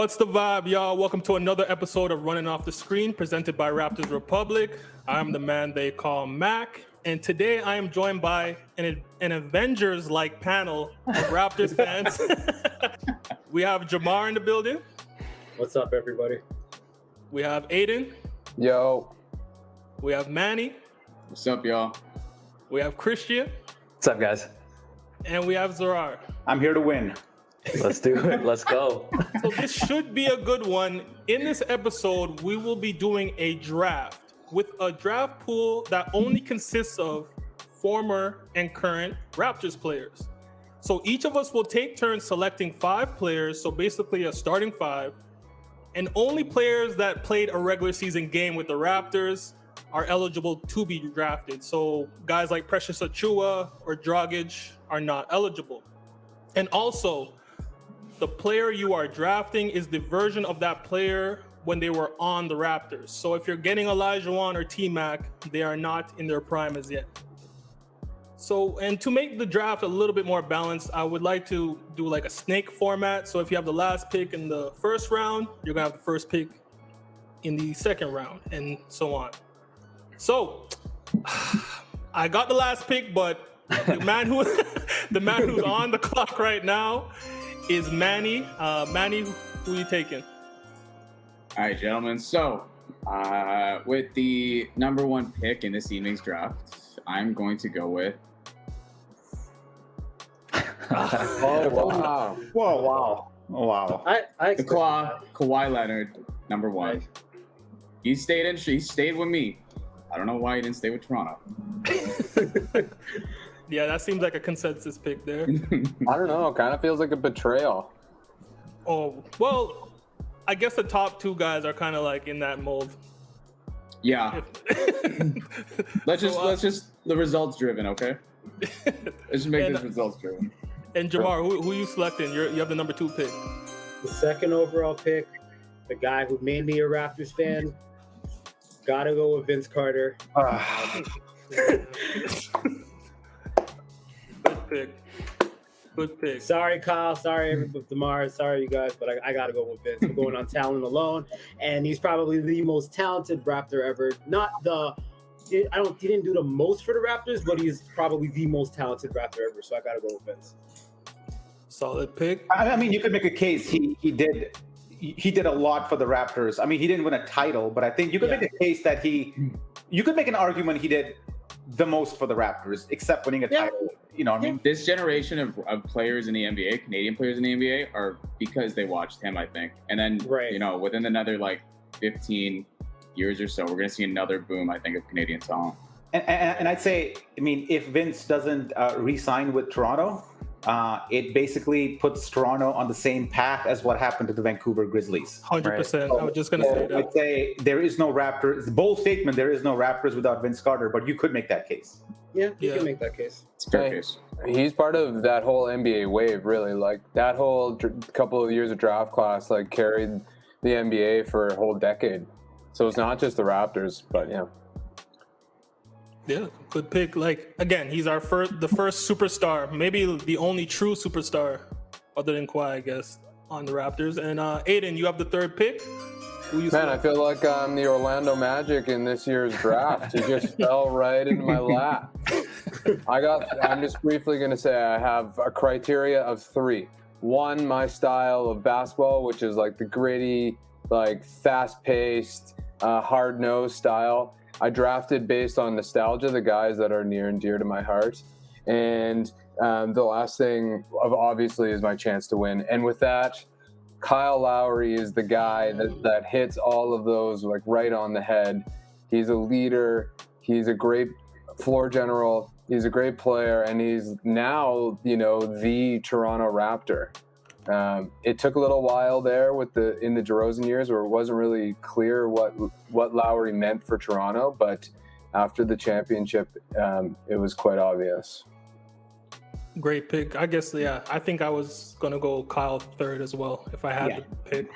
What's the vibe, y'all? Welcome to another episode of Running Off the Screen, presented by Raptors Republic. I'm the man they call Mac, and today I am joined by an Avengers-like panel of Raptors fans. We have Jamar in the building. What's up, everybody? We have Adon. Yo. We have Manny. What's up, y'all? We have Kristian. What's up, guys? And we have Zarar. I'm here to win. Let's do it. Let's go. So this should be a good one. In this episode, we will be doing a draft with a draft pool that only consists of former and current Raptors players. So each of us will take turns selecting 5 players, so basically a starting 5, and only players that played a regular season game with the Raptors are eligible to be drafted. So guys like Precious Achiuwa or Dragic are not eligible. And also, the player you are drafting is the version of that player when they were on the Raptors. So if you're getting Olajuwon or T-Mac, they are not in their prime as yet. So, and to make the draft a little bit more balanced, I would like to do like a snake format. So if you have the last pick in the first round, you're gonna have the first pick in the second round, and so on. So, I got the last pick, but the man who's on the clock right now is Manny. Manny, who are you taking? All right, gentlemen. So, with the number 1 pick in this evening's draft, I'm going to go with. Oh, wow. Whoa, wow. Oh, wow. I The Kawhi Leonard, number 1. He stayed with me. I don't know why he didn't stay with Toronto. Yeah, that seems like a consensus pick there. I don't know. It kind of feels like a betrayal. Oh, well, I guess the top 2 guys are kind of like in that mold. Yeah. Let's just the results driven, okay? Let's just make this results driven. And Jamar, who are you selecting? You have the number 2 pick. the second overall pick, the guy who made me a Raptors fan. Gotta go with Vince Carter. Good pick. Sorry, Kyle. Sorry, Demar. Sorry, you guys, but I gotta go with Vince. I'm going on talent alone, and he's probably the most talented Raptor ever. He didn't do the most for the Raptors, but he's probably the most talented Raptor ever. So I gotta go with Vince. Solid pick. I mean, you could make a case. He did a lot for the Raptors. I mean, he didn't win a title, but I think you could make a case that you could make an argument he did the most for the Raptors, except winning a title. You know what I mean? This generation of players in the NBA, Canadian players in the NBA, are because they watched him, I think. And then, within another 15 years or so, we're going to see another boom, I think, of Canadian talent. And I'd say, I mean, if Vince doesn't re-sign with Toronto, it basically puts Toronto on the same path as what happened to the Vancouver Grizzlies. 100%. I was just going to say that. I'd say there is no Raptors. It's a bold statement. There is no Raptors without Vince Carter, but you could make that case. Yeah, you can make that case. It's a fair case. He's part of that whole NBA wave, really. Like, that whole couple of years of draft class, carried the NBA for a whole decade. So it's not just the Raptors, but yeah. Yeah, good pick. Again, he's the first superstar, maybe the only true superstar, other than Kawhi, I guess, on the Raptors. And Adon, you have the 3rd pick. I feel like I'm the Orlando Magic in this year's draft. He just fell right into my lap. I'm just briefly going to say I have a criteria of 3. 1, my style of basketball, which is the gritty, fast-paced, hard-nosed style. I drafted based on nostalgia, the guys that are near and dear to my heart. And the last thing, obviously, is my chance to win. And with that, Kyle Lowry is the guy that hits all of those right on the head. He's a leader. He's a great floor general. He's a great player. And he's now, the Toronto Raptor. It took a little while there in the DeRozan years where it wasn't really clear what Lowry meant for Toronto, but after the championship, it was quite obvious. Great pick. I guess, yeah, I think I was going to go Kyle 3rd as well if I had to pick.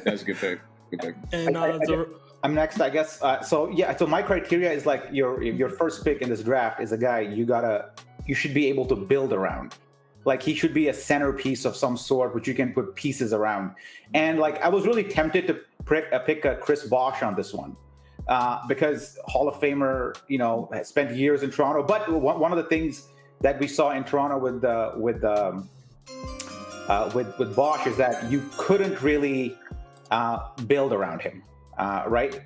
That's a good pick. Good pick. And I'm next, I guess. So my criteria is your first pick in this draft is a guy you should be able to build around. like he should be a centerpiece of some sort, which you can put pieces around. And like I was really tempted to pick a Chris Bosh on this one. Because Hall of Famer, has spent years in Toronto. But one of the things that we saw in Toronto with Bosh is that you couldn't really build around him, right?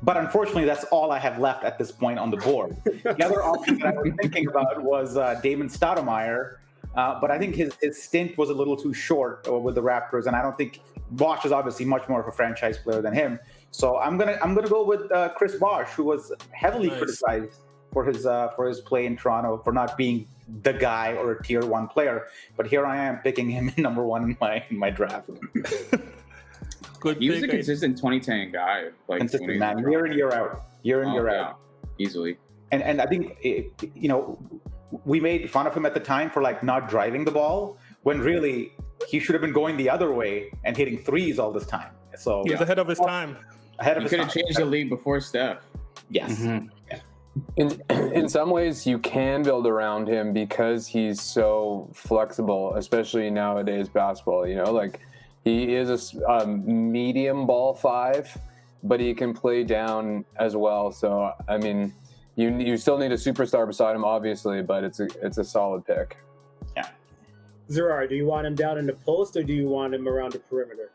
But unfortunately, that's all I have left at this point on the board. The other option that I was thinking about was Damon Stoudemire, but I think his stint was a little too short with the Raptors, and I don't think Bosh is obviously much more of a franchise player than him. So I'm gonna go with Chris Bosh, who was heavily criticized for his play in Toronto for not being the guy or a tier 1 player. But here I am picking him number 1 in my draft. Good. He was a consistent 2010 guy, like consistent man, year in year out, out, easily. And I think we made fun of him at the time for like not driving the ball when really he should have been going the other way and hitting threes all this time. So he was ahead of his time. He could have changed the league before Steph. Yes. Mm-hmm. Yeah. In some ways, you can build around him because he's so flexible, especially nowadays basketball. Like he is a medium ball 5, but he can play down as well. So I mean, you still need a superstar beside him, obviously, but it's a solid pick. Yeah. Zarar, do you want him down in the post or do you want him around the perimeter?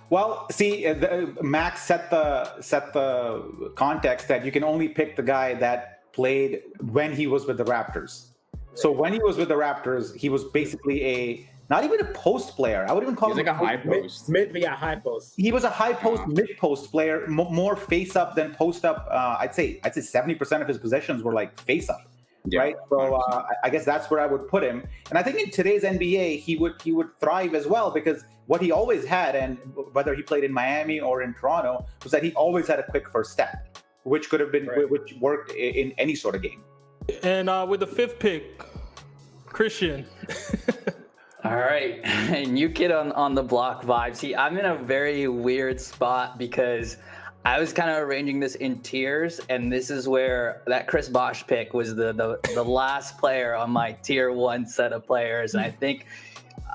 Well, see, Max set the context that you can only pick the guy that played when he was with the Raptors. Right. So when he was with the Raptors, he was basically not even a post player. I would even call him like a high post. High post. He was a high post, mid post player, more face up than post up. I'd say 70% of his possessions were like face up. Yeah, right. So I guess that's where I would put him. And I think in today's NBA, he would thrive as well, because what he always had, and whether he played in Miami or in Toronto, was that he always had a quick first step, which could have been which worked in any sort of game. And with the 5th pick, Kristian. All right, new kid on the block vibe. See, I'm in a very weird spot because I was kind of arranging this in tiers, and this is where that Chris Bosh pick was the last player on my tier 1 set of players, and I think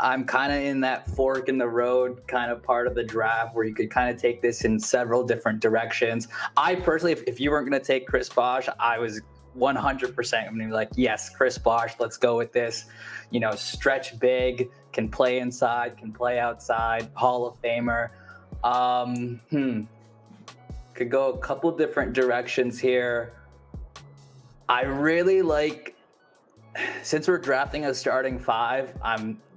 I'm kind of in that fork in the road kind of part of the draft where you could kind of take this in several different directions. I personally, if you weren't going to take Chris Bosh, I was 100% going to be like, yes, Chris Bosh, let's go with this. Stretch big, can play inside, can play outside, Hall of Famer. Could go a couple different directions here. I really like, since we're drafting a starting 5,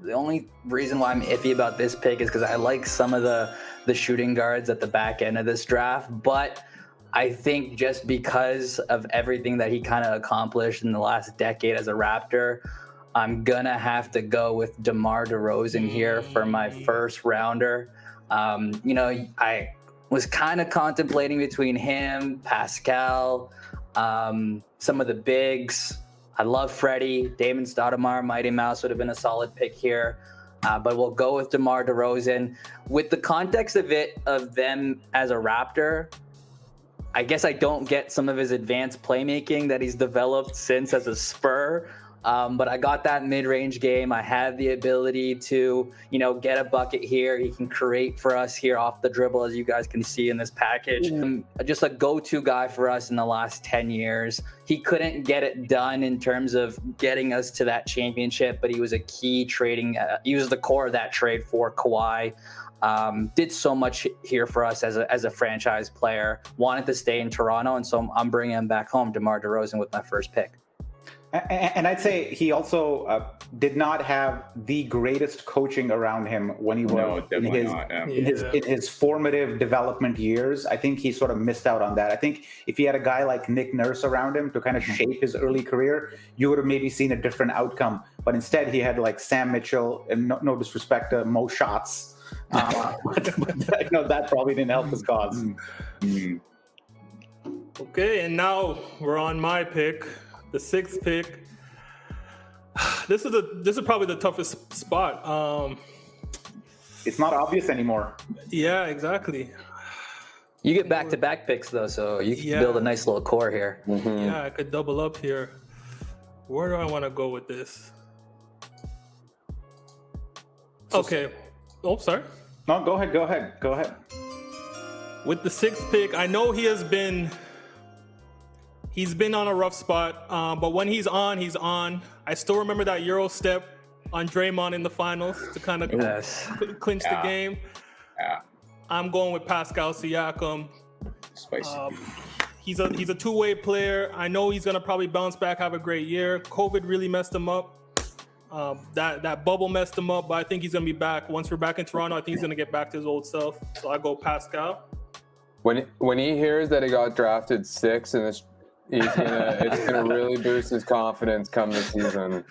the only reason why I'm iffy about this pick is because I like some of the shooting guards at the back end of this draft, but I think just because of everything that he kind of accomplished in the last decade as a Raptor, I'm gonna have to go with Demar Derozan here for my first rounder. I was kind of contemplating between him, Pascal, some of the bigs. I love Freddie. Damon Stoudemire, Mighty Mouse would have been a solid pick here. But we'll go with Demar Derozan. With the context of them as a Raptor, I guess I don't get some of his advanced playmaking that he's developed since as a Spur. But I got that mid-range game. I have the ability to, get a bucket here. He can create for us here off the dribble, as you guys can see in this package. Just a go-to guy for us in the last 10 years. He couldn't get it done in terms of getting us to that championship, but he was a key trading. He was the core of that trade for Kawhi. Did so much here for us as a franchise player. Wanted to stay in Toronto, and so I'm bringing him back home, DeMar DeRozan, with my first pick. And I'd say he also did not have the greatest coaching around him when he was in his formative development years. I think he sort of missed out on that. I think if he had a guy like Nick Nurse around him to kind of shape his early career, you would have maybe seen a different outcome. But instead, he had like Sam Mitchell, and no disrespect to Mo Shots. But that probably didn't help his cause. Okay, and now we're on my pick. The 6th pick. This is probably the toughest spot. It's not obvious anymore. Yeah, exactly. You get back-to-back picks though, so you can build a nice little core here. Yeah, I could double up here. Where do I want to go with this? Okay. Oh, sorry. No, go ahead. With the 6th pick, I know he's been on a rough spot, but when he's on, he's on. I still remember that Euro step on Draymond in the finals to kind of clinch the game. Yeah. I'm going with Pascal Siakam. Spicy. He's a two-way player. I know he's gonna probably bounce back, have a great year. COVID really messed him up. That bubble messed him up, but I think he's gonna be back. Once we're back in Toronto, I think he's gonna get back to his old self. So I go Pascal. When he hears that he got drafted 6 and it's gonna really boost his confidence come this season.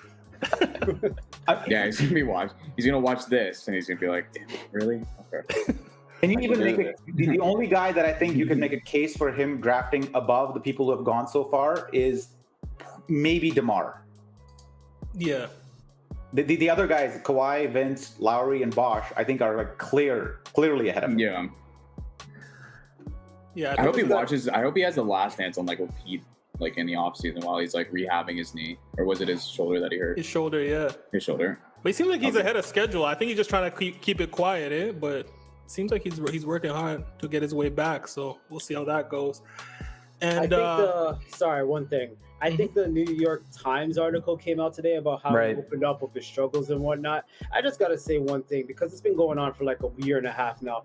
Yeah, he's gonna watch this and he's gonna be like, damn, really? Okay. Can you even make it? The only guy that I think you can make a case for him drafting above the people who have gone so far is maybe Demar. Yeah. The other guys, Kawhi, Vince, Lowry, and Bosh, I think are like clearly ahead of him. Yeah. Yeah. I hope he watches. I hope he has the last dance on like repeat, like in the off season while he's like rehabbing his knee, or was it his shoulder that he hurt? His shoulder, yeah. His shoulder. But he seems like he's ahead of schedule. I think he's just trying to keep it quiet, but it seems like he's working hard to get his way back. So we'll see how that goes. And I think one thing. I think the New York Times article came out today about how he opened up with his struggles and whatnot. I just got to say one thing, because it's been going on for like a year and a half now.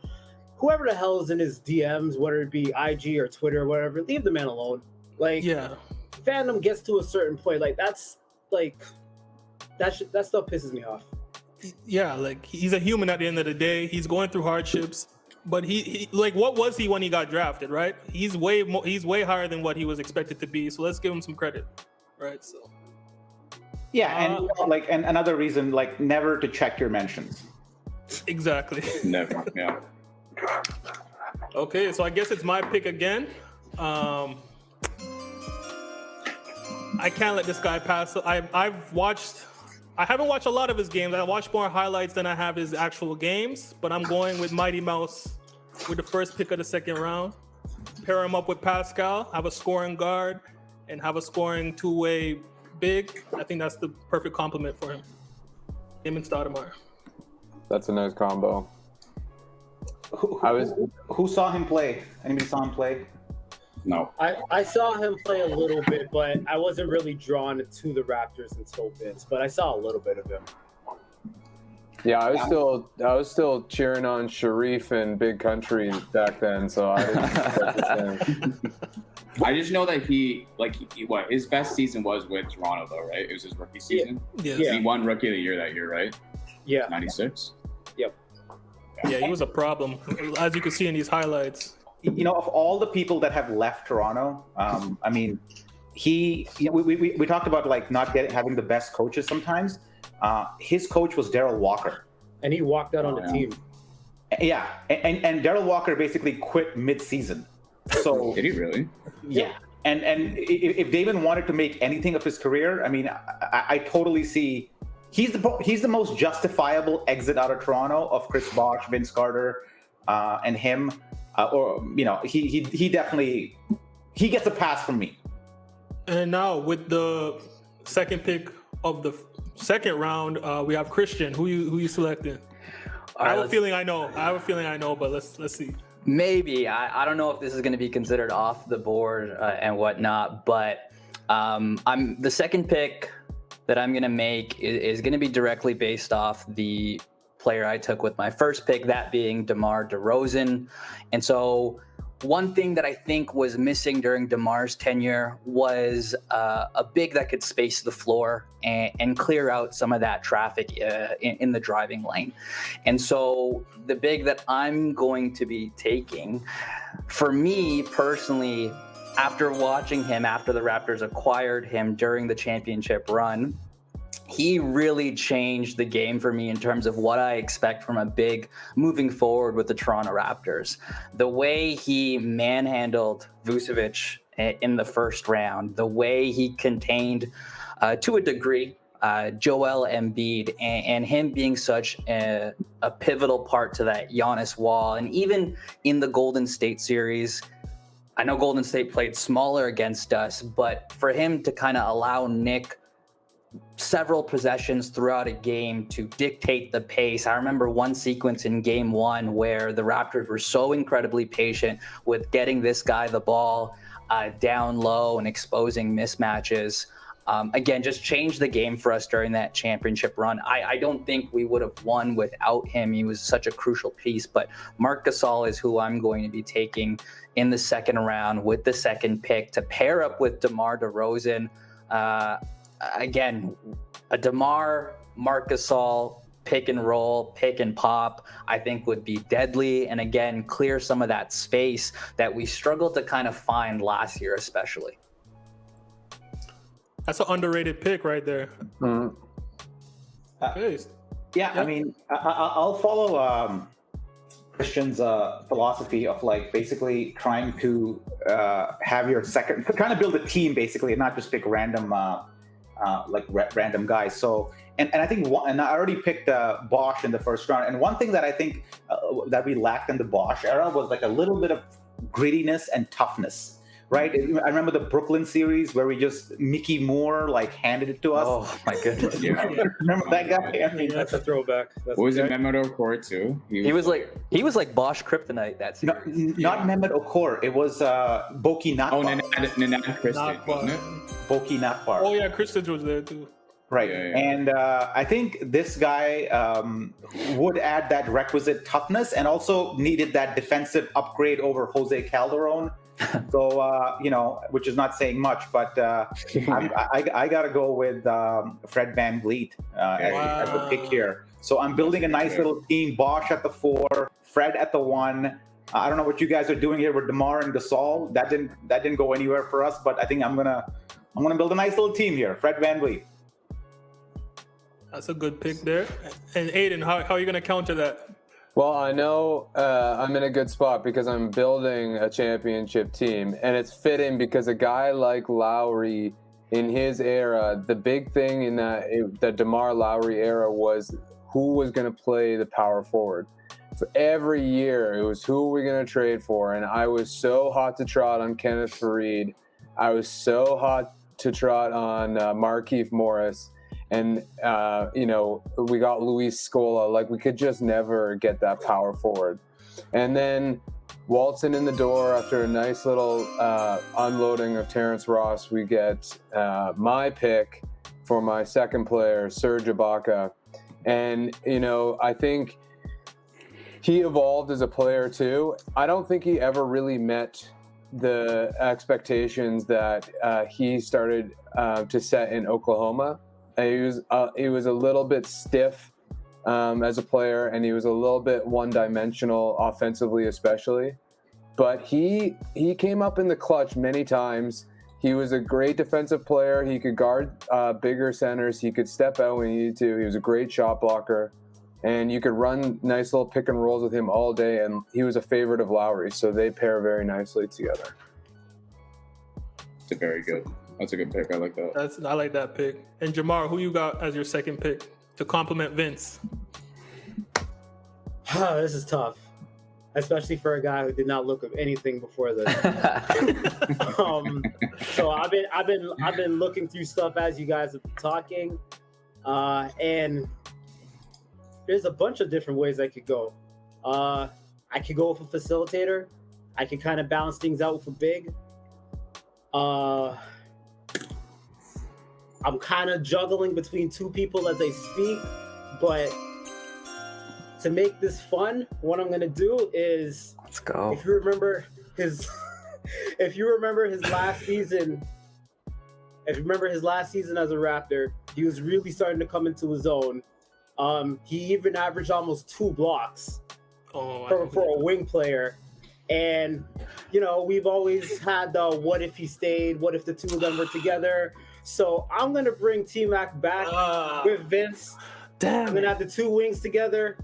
Whoever the hell is in his DMs, whether it be IG or Twitter or whatever, leave the man alone. Like, fandom gets to a certain point. Like, that stuff pisses me off. Yeah, like, he's a human at the end of the day. He's going through hardships. But he like, what was he when he got drafted, right? He's way higher than what he was expected to be. So let's give him some credit, right? So yeah, and another reason, like, never to check your mentions. Exactly. Never. Yeah. Okay, so I guess it's my pick again. I can't let this guy pass. I haven't watched a lot of his games. I watched more highlights than I have his actual games, but I'm going with Mighty Mouse with the first pick of the second round. Pair him up with Pascal, have a scoring guard, and have a scoring two-way big. I think that's the perfect complement for him. Him and Stoudemire. That's a nice combo. Who saw him play? Anybody saw him play? No. I saw him play a little bit, but I wasn't really drawn to the Raptors until Vince, but I saw a little bit of him. Yeah, I was still cheering on Sharif and Big Country back then, so I didn't. I just know that his best season was with Toronto, though, right? It was his rookie season. Yeah. He won Rookie of the Year that year, right? Yeah. 96. Yep. Yeah, he was a problem, as you can see in these highlights. You know, of all the people that have left Toronto, I mean, we talked about like not having the best coaches sometimes. His coach was Darryl Walker, and he walked out on the team. Yeah, and Darryl Walker basically quit mid-season. So did he really? Yeah, and if David wanted to make anything of his career, I mean, I totally see he's the most justifiable exit out of Toronto of Chris Bosh, Vince Carter, and him. Or you know, he definitely gets a pass from me. And now with the second pick of the second round, we have Kristian. Who you selecting? I have a feeling I know, but let's see. Maybe I don't know if this is going to be considered off the board and whatnot, but I'm the second pick that I'm going to make is going to be directly based off the player I took with my first pick, that being Demar Derozan. And so one thing that I think was missing during Demar's tenure was a big that could space the floor and clear out some of that traffic in the driving lane. And so the big that I'm going to be taking, for me personally, after watching him after the Raptors acquired him during the championship run, he really changed the game for me in terms of what I expect from a big moving forward with the Toronto Raptors. The way he manhandled Vucevic in the first round, the way he contained, to a degree, Joel Embiid, and him being such a pivotal part to that Giannis wall. And even in the Golden State series, I know Golden State played smaller against us, but for him to kind of allow Nick several possessions throughout a game to dictate the pace. I remember one sequence in game 1 where the Raptors were so incredibly patient with getting this guy the ball down low and exposing mismatches. Again, just changed the game for us during that championship run. I don't think we would have won without him. He was such a crucial piece, but Marc Gasol is who I'm going to be taking in the second round with the second pick to pair up with Demar Derozan. Again, a Demar, Marc Gasol, pick and roll, pick and pop, I think would be deadly. And again, clear some of that space that we struggled to kind of find last year, especially. That's an underrated pick right there. Mhm. Yeah, I mean, I'll follow Kristian's philosophy of like basically trying to have your second, trying to build a team basically, and not just pick random random guys. So, and I think, and I already picked Bosh in the first round. And one thing that I think that we lacked in the Bosh era was like a little bit of grittiness and toughness. Right, I remember the Brooklyn series where we just Mickey Moore like handed it to us. Oh my goodness! Yeah. Remember that guy? I mean, That's a throwback. What was it, Mehmet Okur too? He was like Bosh Kryptonite that series. not Mehmet Okur. It was Boki Nakbar. Oh, Nanad Christie, wasn't it? Boki Nakbar. Oh yeah, Kristian was there too. Right, Yeah. And I think this guy would add that requisite toughness and also needed that defensive upgrade over Jose Calderon. So, which is not saying much, but I got to go with Fred VanVleet as the pick here. So I'm building a nice little team. Bosh at the 4, Fred at the 1. I don't know what you guys are doing here with Demar and Gasol. That didn't go anywhere for us, but I think I'm gonna build a nice little team here. Fred VanVleet. That's a good pick there. And Adon, how are you gonna counter that? Well, I know I'm in a good spot because I'm building a championship team, and it's fitting because a guy like Lowry in his era, the big thing in the DeMar Lowry era was who was going to play the power forward. For every year, it was who are we going to trade for, and I was so hot to trot on Kenneth Faried. I was so hot to trot on Markieff Morris. And, we got Luis Scola. Like, we could just never get that power forward. And then waltzing in the door after a nice little unloading of Terrence Ross, we get my pick for my second player, Serge Ibaka. And, I think he evolved as a player, too. I don't think he ever really met the expectations that he started to set in Oklahoma. He was a little bit stiff as a player, and he was a little bit one-dimensional offensively, especially. But he came up in the clutch many times. He was a great defensive player. He could guard bigger centers. He could step out when he needed to. He was a great shot blocker, and you could run nice little pick and rolls with him all day. And he was a favorite of Lowry, so they pair very nicely together. It's very good. That's a good pick. I like that. I like that pick. And Jamar, who you got as your second pick to complement Vince? This is tough, especially for a guy who did not look of anything before this. So I've been looking through stuff as you guys have been talking, and there's a bunch of different ways I could go. I could go with a facilitator. I could kind of balance things out with a big. I'm kind of juggling between two people as I speak, but to make this fun, what I'm gonna do is, let's go. If you remember his last season, as a Raptor, he was really starting to come into his own. He even averaged almost 2 blocks for a wing player. And, we've always had the what if he stayed, what if the two of them were together. So I'm going to bring T-Mac back with Vince. Damn. I'm going to have the 2 wings together.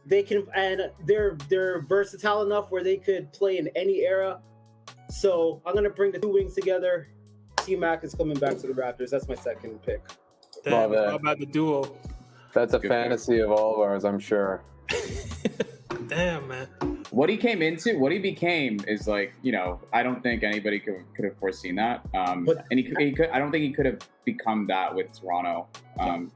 They can, and they're versatile enough where they could play in any era. So I'm going to bring the 2 wings together. T-Mac is coming back to the Raptors. That's my second pick. Damn, how about the duo? That's a fantasy of all of ours, I'm sure. Damn, man. what he became is like, I don't think anybody could have foreseen that. And I don't think he could have become that with Toronto,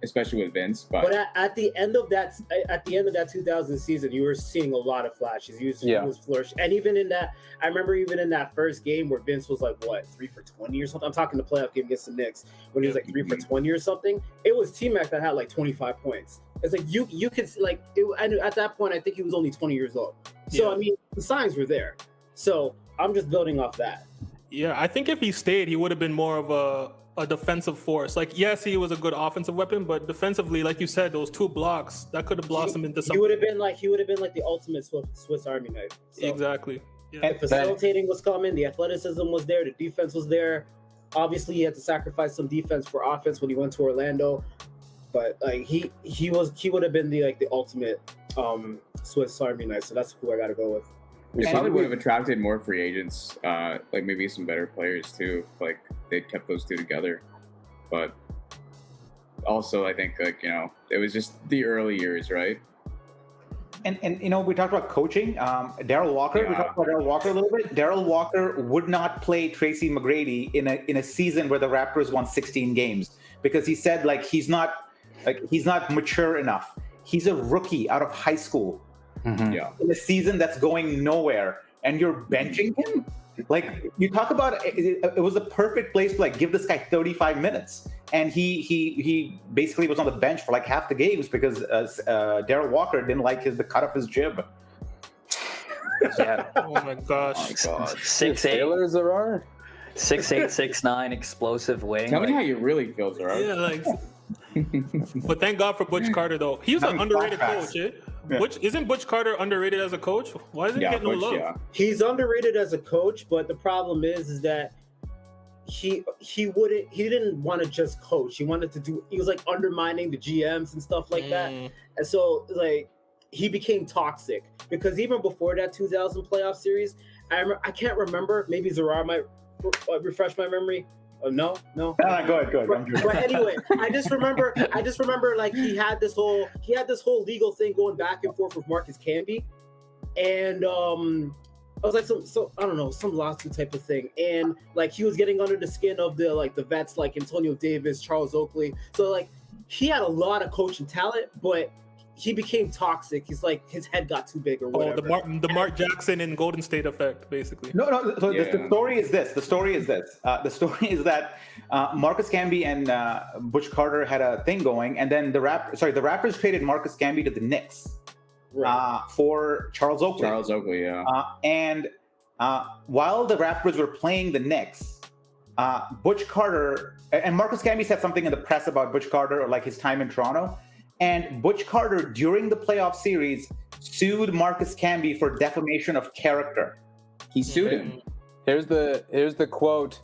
especially with Vince. But at the end of that 2000 season, you were seeing a lot of flashes. He was flourishing, and even in that, I remember even in that first game where Vince was like 3 for 20 or something. I'm talking the playoff game against the Knicks when he was like 3 for 20 or something. It was T-Mac that had like 25 points. It's like you could like it, and at that point, I think he was only 20 years old. So I mean, the signs were there. So I'm just building off that. Yeah, I think if he stayed, he would have been more of a defensive force. Like, yes, he was a good offensive weapon, but defensively, like you said, those 2 blocks that could have blossomed into something. He would have been like the ultimate Swiss Army knife. So, exactly. Yeah. And facilitating was coming, the athleticism was there, the defense was there. Obviously, he had to sacrifice some defense for offense when he went to Orlando. But like he would have been the ultimate Swiss Army knife. So that's who I got to go with. We probably would have attracted more free agents, like maybe some better players too, if like they'd kept those 2 together. But also, I think it was just the early years, right? And we talked about coaching. Darryl Walker. Yeah. We talked about Darryl Walker a little bit. Darryl Walker would not play Tracy McGrady in a season where the Raptors won 16 games because he said he's not mature enough. He's a rookie out of high school. Mm-hmm. Yeah. In a season that's going nowhere, and you're benching him. Like, you talk about it was a perfect place to give this guy 35 minutes, and he basically was on the bench for half the games because Darryl Walker didn't like the cut of his jib. Yeah. Oh my gosh. 6'8", Zarar? 6'8", 6'9", explosive wing. Tell me how you really feel, Zarar. Yeah, but thank God for Butch Carter, though. He's an underrated coach, eh? Yeah. Isn't Butch Carter underrated as a coach? Why doesn't he get no love? Yeah. He's underrated as a coach, but the problem is that he didn't want to just coach. He was undermining the GMs and stuff like that. And so he became toxic because even before that 2000 playoff series, I can't remember, maybe Zarar might refresh my memory. No. Go ahead. But anyway, I just remember he had this whole legal thing going back and forth with Marcus Camby, and I was some lawsuit type of thing, and he was getting under the skin of the vets like Antonio Davis, Charles Oakley. So he had a lot of coaching talent, but he became toxic. He's his head got too big or whatever. The Mark Jackson and Golden State effect, basically. No. So the story is this. The story is that Marcus Camby and Butch Carter had a thing going, and then the Raptors traded Marcus Camby to the Knicks for Charles Oakley. Charles Oakley, yeah. And while the Raptors were playing the Knicks, Butch Carter and Marcus Camby said something in the press about Butch Carter or his time in Toronto. And Butch Carter, during the playoff series, sued Marcus Camby for defamation of character. He sued him. Here's the quote.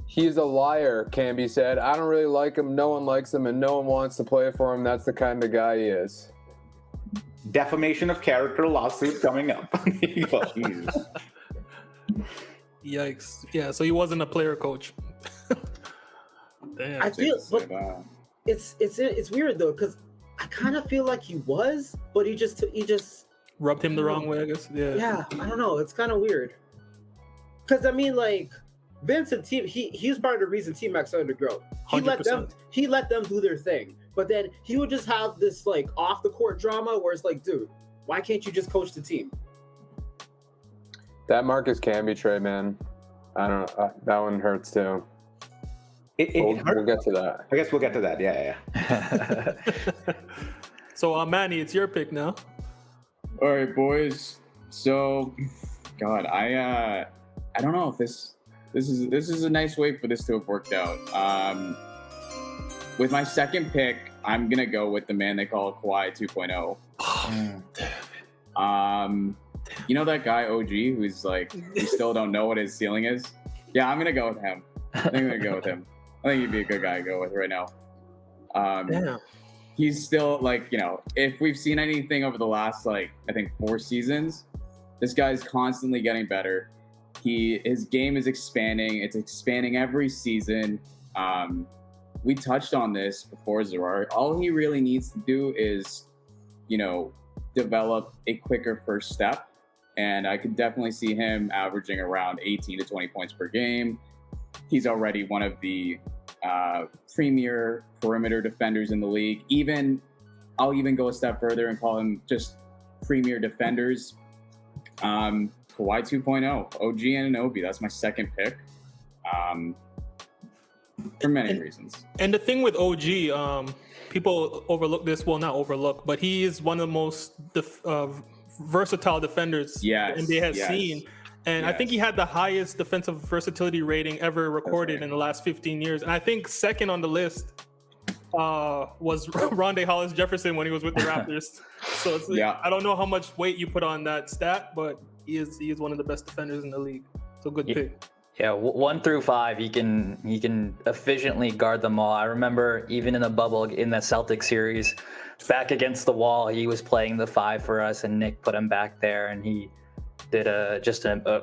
He's a liar, Camby said. I don't really like him. No one likes him, and no one wants to play for him. That's the kind of guy he is. Defamation of character lawsuit coming up. Jesus. Yikes. Yeah, so he wasn't a player coach. Damn. I feel it's weird though, because I kind of feel like he was, but he just rubbed him the wrong way, I guess. Yeah, I don't know. It's kind of weird. Because I mean, Vince and team, he was part of the reason T-Mac started to grow. He 100%. let them do their thing, but then he would just have this off the court drama where it's dude, why can't you just coach the team? That Marcus Camby trade, man. I don't know. That one hurts too. We'll get to that. I guess we'll get to that. Yeah. So, Manny, it's your pick now. All right, boys. So, God, I don't know if this is a nice way for this to have worked out. With my second pick, I'm gonna go with the man they call Kawhi 2.0. You know that guy OG who's we still don't know what his ceiling is? Yeah, I'm gonna go with him. I think he'd be a good guy to go with right now. Yeah. He's still if we've seen anything over the last I think 4 seasons, this guy's constantly getting better. His game is expanding. It's expanding every season. We touched on this before, Zarar. All he really needs to do is, develop a quicker first step. and I could definitely see him averaging around 18 to 20 points per game. He's already one of the premier perimeter defenders in the league. I'll even go a step further and call him just premier defenders. Kawhi 2.0, OG Anunoby. That's my second pick. For many reasons. And the thing with OG, people overlook this. Well, not overlook, but he is one of the most versatile defenders the NBA has seen. And I think he had the highest defensive versatility rating ever recorded in the last 15 years. And I think second on the list was Rondae Hollis Jefferson when he was with the Raptors. So it's I don't know how much weight you put on that stat, but he is one of the best defenders in the league. So good pick. Yeah, 1 through 5, he can efficiently guard them all. I remember even in the bubble in the Celtics series, back against the wall, he was playing the 5 for us, and Nick put him back there, and he did a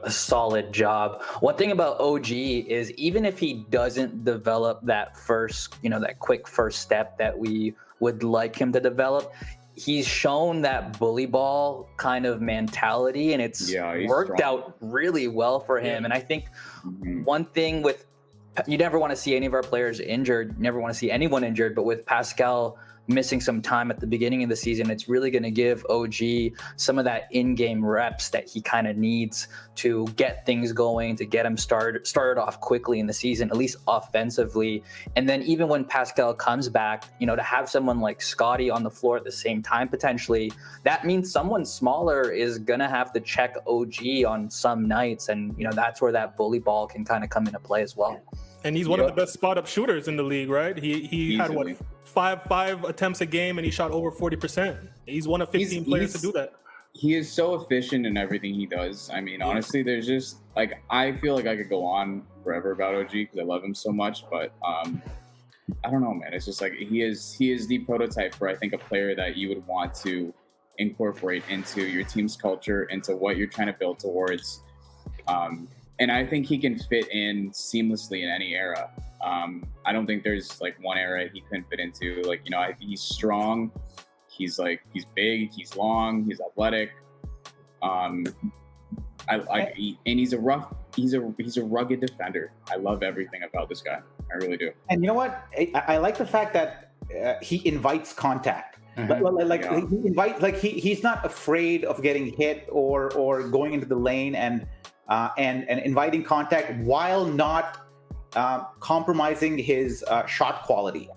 solid job. One thing about OG is even if he doesn't develop that that quick first step that we would like him to develop, he's shown that bully ball kind of mentality, and it's worked out really well for him. And I think one thing you never want to see any of our players injured, never want to see anyone injured, but with Pascal missing some time at the beginning of the season, it's really going to give OG some of that in-game reps that he kind of needs to get things going, to get him started off quickly in the season, at least offensively. And then even when Pascal comes back, to have someone like Scotty on the floor at the same time, potentially, that means someone smaller is going to have to check OG on some nights. And, that's where that bully ball can kind of come into play as well. And he's one of the best spot-up shooters in the league, right? He had five attempts a game, and he shot over 40%. He's one of 15 players to do that. He is so efficient in everything he does. I mean, honestly, there's just I feel like I could go on forever about OG because I love him so much, but I don't know, man. It's just he is the prototype for, I think, a player that you would want to incorporate into your team's culture, into what you're trying to build towards. And I think he can fit in seamlessly in any era. I don't think there's one era he couldn't fit into. He's strong. He's big. He's long. He's athletic. And he's a rugged defender. I love everything about this guy. I really do. And you know what? I like the fact that he invites contact. He's not afraid of getting hit or going into the lane and inviting contact while not compromising his shot quality.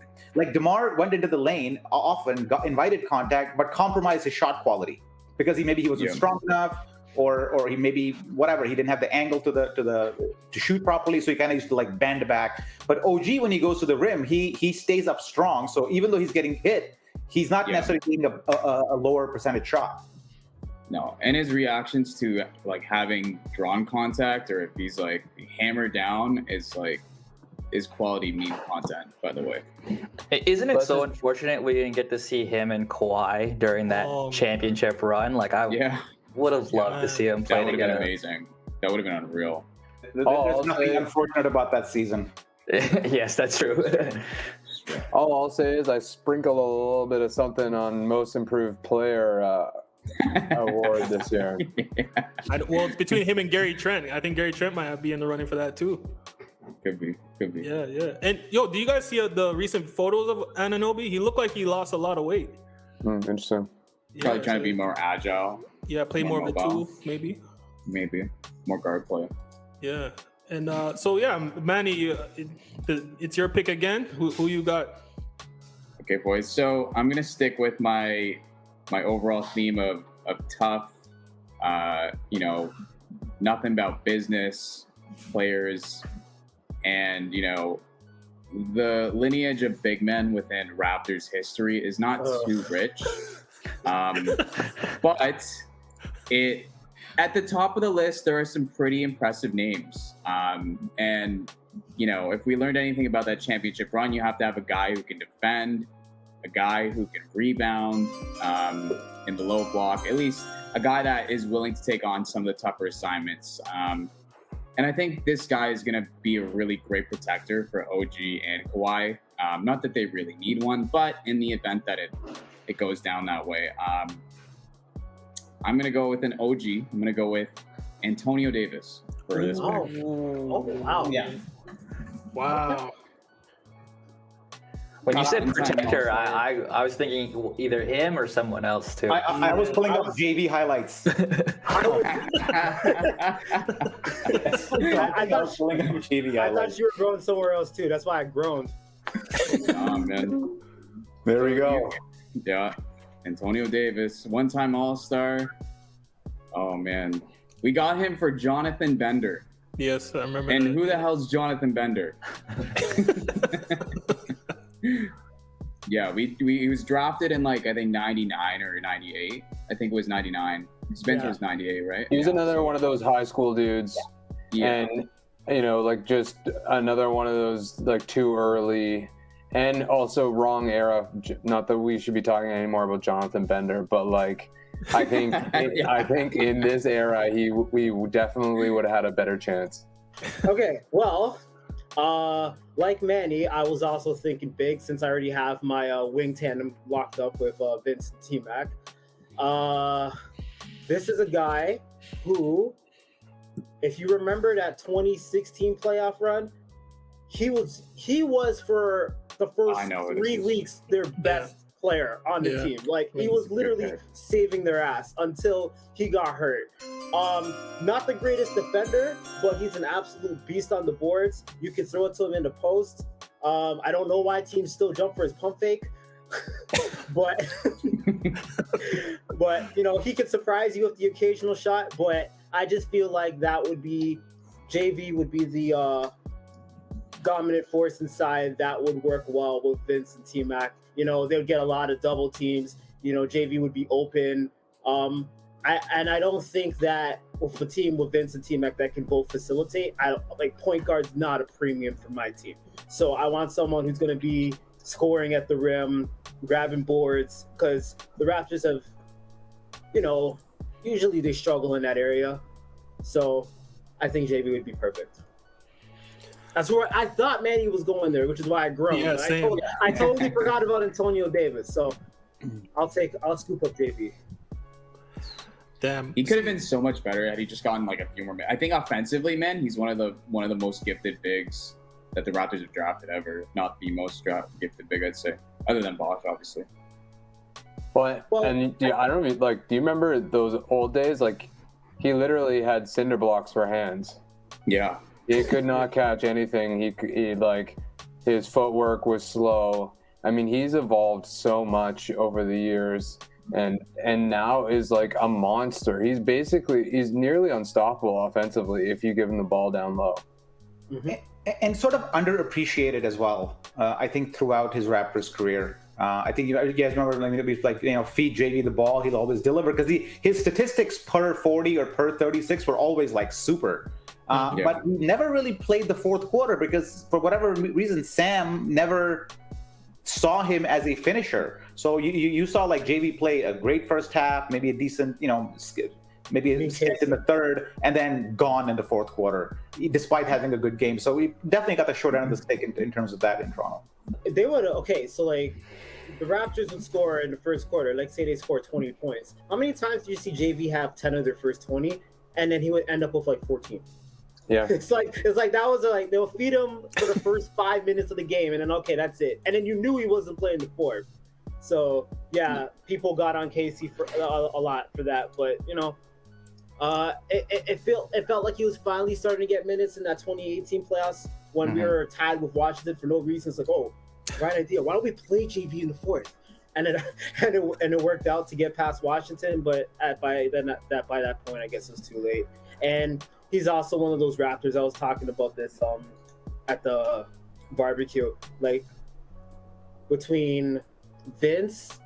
Demar went into the lane often, got invited contact, but compromised his shot quality because he wasn't strong enough, or he maybe whatever, he didn't have the angle to shoot properly, so he kind of used to bend back. But OG, when he goes to the rim, he stays up strong. So even though he's getting hit, he's not necessarily getting a lower percentage shot. No, and his reactions to having drawn contact, or if he's hammered down, is quality meme content, by the way. Isn't it so unfortunate we didn't get to see him and Kawhi during that championship run? I would have loved to see him play together. That would have been amazing. That would have been unreal. There's nothing unfortunate about that season. Yes, that's true. All I'll say is I sprinkle a little bit of something on most improved player award this year. Well, it's between him and Gary Trent. I think Gary Trent might be in the running for that too. Could be. Yeah. And do you guys see the recent photos of Anunoby? He looked like he lost a lot of weight. Interesting. Probably trying to be more agile. Yeah, play more of a two, maybe. Maybe more guard play. Yeah, and Manny, it's your pick again. Who you got? Okay, boys. So I'm gonna stick with my overall theme of tough, nothing about business players, and the lineage of big men within Raptors history is not too rich, but at the top of the list there are some pretty impressive names, and if we learned anything about that championship run, you have to have a guy who can defend, a guy who can rebound in the low block, at least a guy that is willing to take on some of the tougher assignments. And I think this guy is going to be a really great protector for OG and Kawhi. Not that they really need one, but in the event that it goes down that way. I'm gonna go with an OG. I'm gonna go with Antonio Davis for this pick. Oh, wow. Yeah. Wow. When you said All-time protector, All-Star. I was thinking either him or someone else too. I was pulling up JV highlights. I thought you were growing somewhere else too. That's why I groaned. Oh man. There we go. Yeah. Antonio Davis, one-time All-Star. Oh man. We got him for Jonathan Bender. Yes, I remember. And that. who the hell's Jonathan Bender? Yeah, he was drafted in like I think 99 or 98. I think it was 99. Spencer was 98, right? He was another one of those high school dudes. Yeah. And, you know, like just another one of those like too early and also wrong era. Not that we should be talking anymore about Jonathan Bender, but like I think I think in this era we definitely would have had a better chance. Okay, well, like Manny, I was also thinking big since I already have my wing tandem locked up with Vince and T-Mac. This is a guy who, if you remember that 2016 playoff run, he was for the first 3 weeks their best player on the team. Like he was literally saving their ass until he got hurt. Not the greatest defender, but he's an absolute beast on the boards. You can throw it to him in the post. I don't know why teams still jump for his pump fake, but you know, he could surprise you with the occasional shot. But I just feel like that would be JV would be the dominant force inside that would work well with Vince and T-Mac. You know, they would get a lot of double teams. You know, JV would be open. I don't think that with a team with Vince and T-Mac that can both facilitate, like point guard's not a premium for my team. So I want someone who's going to be scoring at the rim, grabbing boards, because the Raptors have, you know, usually they struggle in that area. So I think JV would be perfect. That's where I thought Manny was going there, which is why I groaned. Yeah, same. I totally forgot about Antonio Davis. So I'll scoop up JV. Damn. He could have been so much better had he just gotten like a few more minutes. I think offensively, man, he's one of the most gifted bigs that the Raptors have drafted ever, if not the most gifted big, I'd say, other than Bosh, obviously. But and I don't even like. Do you remember those old days? Like he literally had cinder blocks for hands. Yeah. He could not catch anything. He like his footwork was slow. I mean, he's evolved so much over the years, and now is like a monster. He's nearly unstoppable offensively if you give him the ball down low. Mm-hmm. And sort of underappreciated as well. I think throughout his Raptors career. I think you guys remember feed JV the ball, he'll always deliver because his statistics per 40 or per 36 were always like super. But he never really played the fourth quarter because for whatever reason, Sam never saw him as a finisher. So you saw like JV play a great first half, maybe a decent, maybe a skip in the third, and then gone in the fourth quarter, despite having a good game. So we definitely got the short end of the stick in terms of that in Toronto. They would so like the Raptors would score in the first quarter. Let's say they score 20 points. How many times do you see JV have 10 of their first 20, and then he would end up with like 14? Yeah, it's like that was like they'll feed him for the first 5 minutes of the game, and then that's it. And then you knew he wasn't playing the fourth. So yeah, people got on Casey for a lot for that, but it felt like he was finally starting to get minutes in that 2018 playoffs when we were tied with Washington for no reason. It's like, oh, right idea. Why don't we play JV in the fourth? And it worked out to get past Washington, but by that point, I guess it was too late. And he's also one of those Raptors. I was talking about this at the barbecue, like between Vince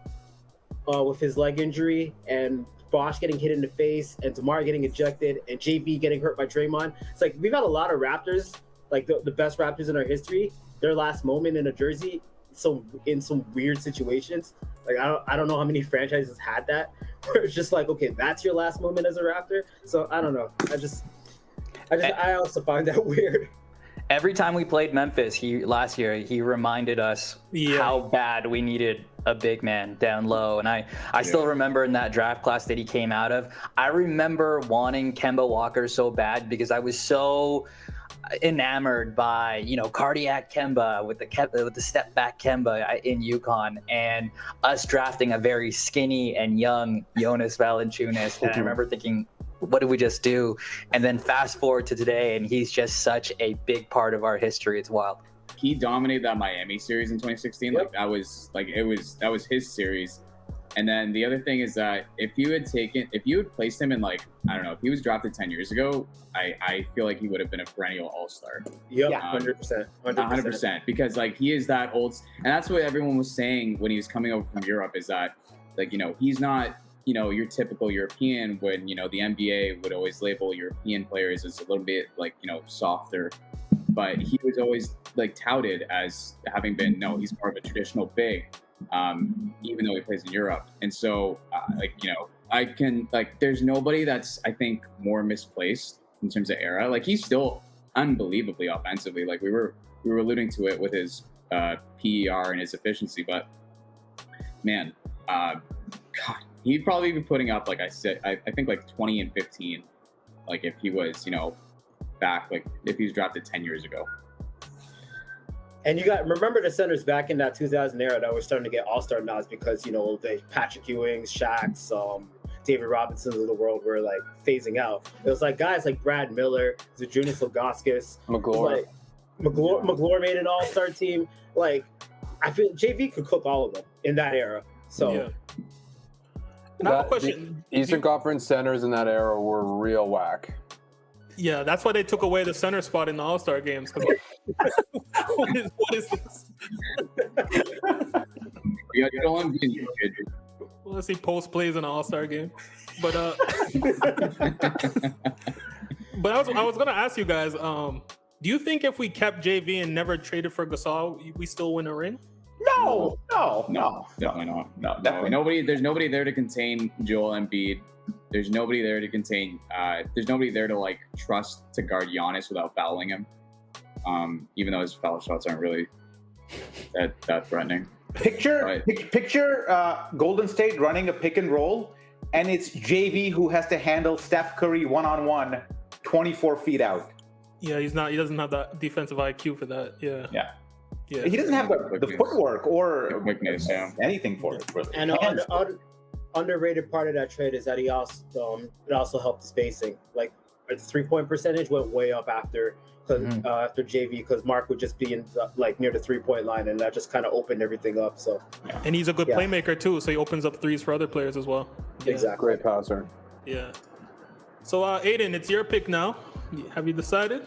with his leg injury and Bosh getting hit in the face and Demar getting ejected and JV getting hurt by Draymond. It's like we've had a lot of Raptors, like the best Raptors in our history, their last moment in a jersey, so in some weird situations. Like I don't know how many franchises had that, where it's just like, okay, that's your last moment as a Raptor. So I don't know. I also find that weird. Every time we played Memphis last year, he reminded us how bad we needed a big man down low. And I still remember in that draft class that he came out of, I remember wanting Kemba Walker so bad because I was so enamored by, cardiac Kemba with the step back Kemba in UConn, and us drafting a very skinny and young Jonas Valanciunas. And I remember thinking, what did we just do? And then fast forward to today, and he's just such a big part of our history. It's wild. He dominated that Miami series in 2016. Yep. That was his series. And then the other thing is that if you had placed him in, I don't know, if he was drafted 10 years ago, I feel like he would have been a perennial all-star. Yep, 100%. 100%. Because he is that old, and that's what everyone was saying when he was coming over from Europe, is that he's not, your typical European, when, the NBA would always label European players as a little bit softer. But he was always touted as having been, no, he's more of a traditional big. Even though he plays in Europe. And so, I can, there's nobody that's, I think, more misplaced in terms of era. He's still unbelievably offensively. We were alluding to it with his PER and his efficiency, but man, God, he'd probably be putting up, I said, I think 20 and 15, if he was, back, if he was drafted 10 years ago. And remember the centers back in that 2000 era that were starting to get all-star nods because, the Patrick Ewings, Shaqs, David Robinsons of the world were phasing out. It was guys like Brad Miller, Zydrunas Ilgauskas, McGlure made an all-star team. I feel JV could cook all of them in that era. So, yeah. And I have a question. Eastern Conference centers in that era were real whack. Yeah, that's why they took away the center spot in the All-Star games. What is this? Let's see post plays in an All-Star game. But but I was gonna ask you guys, do you think if we kept JV and never traded for Gasol, we still win a ring? No, definitely not. No, definitely. There's nobody there to contain Joel Embiid. There's nobody there to contain. There's nobody there to trust to guard Giannis without fouling him. Even though his foul shots aren't really that threatening. Picture Golden State running a pick and roll, and it's JV who has to handle Steph Curry one-on-one, 24 feet out. Yeah, he doesn't have that defensive IQ for that. Yeah. He doesn't have the footwork or quickness, anything for it. Really. And underrated part of that trade is that he also helped the spacing. The 3-point percentage went way up after JV, because Mark would just be in near the 3-point line, and that just kind of opened everything up. So, and he's a good playmaker too, so he opens up threes for other players as well. Exactly. Great passer. Yeah. So Aiden, it's your pick now. Have you decided?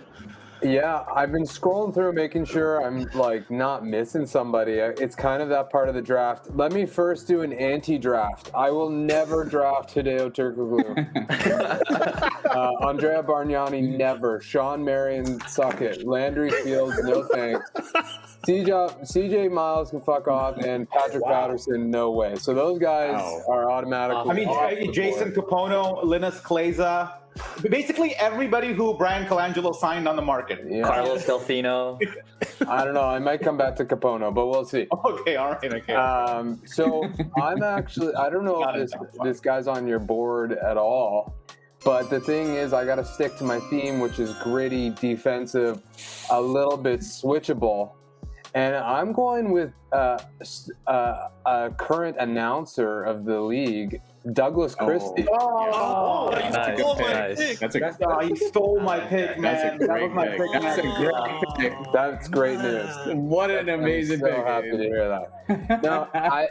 Yeah, I've been scrolling through making sure I'm not missing somebody. It's kind of that part of the draft. Let me first do an anti-draft. I will never draft Hideo Turkoglu. Andrea Bargnani, never. Sean Marion, suck it. Landry Fields, no thanks. CJ Miles can fuck off, and Patrick Patterson, no way. So those guys are automatically. Jason Capono, Linus Kleza. Basically, everybody who Brian Colangelo signed on the market. Yeah. Carlos Delfino. I don't know. I might come back to Capono, but we'll see. Okay, all right. Okay. So I'm actually, I don't know if this guy's on your board at all, but the thing is, I got to stick to my theme, which is gritty, defensive, a little bit switchable. And I'm going with a current announcer of the league, Douglas Christie. Nice. He stole my pick, man. That was my pick. That's a great pick. That's great news. What an amazing pick. I'm so happy to hear that. Now, I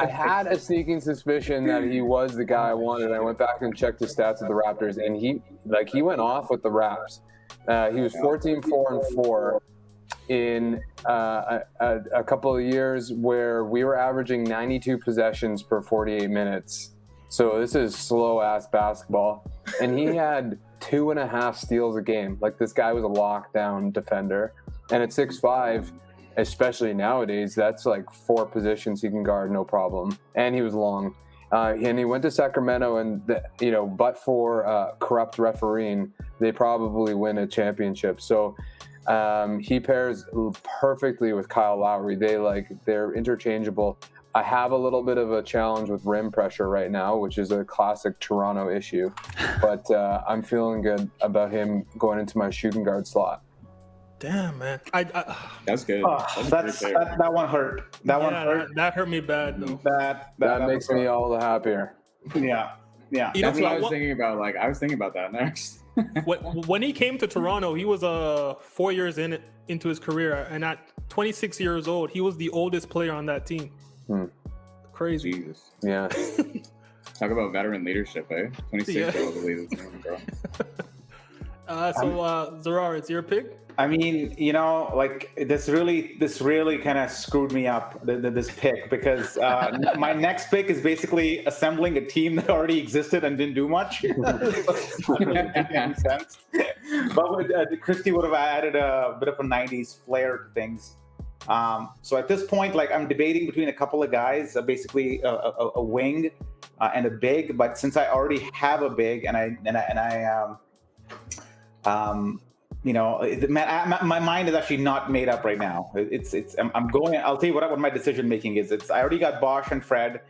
had a sneaking suspicion that he was the guy I wanted. I went back and checked his stats at the Raptors, and he went off with the Raps. He was 14-4-4 in a couple of years where we were averaging 92 possessions per 48 minutes. So this is slow-ass basketball. And he had 2.5 steals a game. This guy was a lockdown defender. And at 6'5", especially nowadays, that's 4 positions he can guard, no problem. And he was long. And he went to Sacramento, and but for corrupt refereeing, they probably win a championship. So he pairs perfectly with Kyle Lowry. They're interchangeable. I have a little bit of a challenge with rim pressure right now, which is a classic Toronto issue. But I'm feeling good about him going into my shooting guard slot. Damn, man. That's good. That one hurt. That one hurt. That hurt me bad though. That makes me all the happier. Yeah. That's what I was thinking about. Like, I was thinking about that next. when he came to Toronto, he was 4 years into his career, and at 26 years old, he was the oldest player on that team. Crazy. Jesus. Yeah. Talk about veteran leadership, eh? 26-year-old leader, bro. Zarar, it's your pick. I mean, like this really kind of screwed me up, this pick, because my next pick is basically assembling a team that already existed and didn't do much. It's not really making any sense. But Christie would have added a bit of a 90s flair to things. So at this point, like, I'm debating between a couple of guys, basically a wing and a big. But since I already have a big, my mind is actually not made up right now. I'm going. I'll tell you what my decision making is. I already got Bosh and Fred,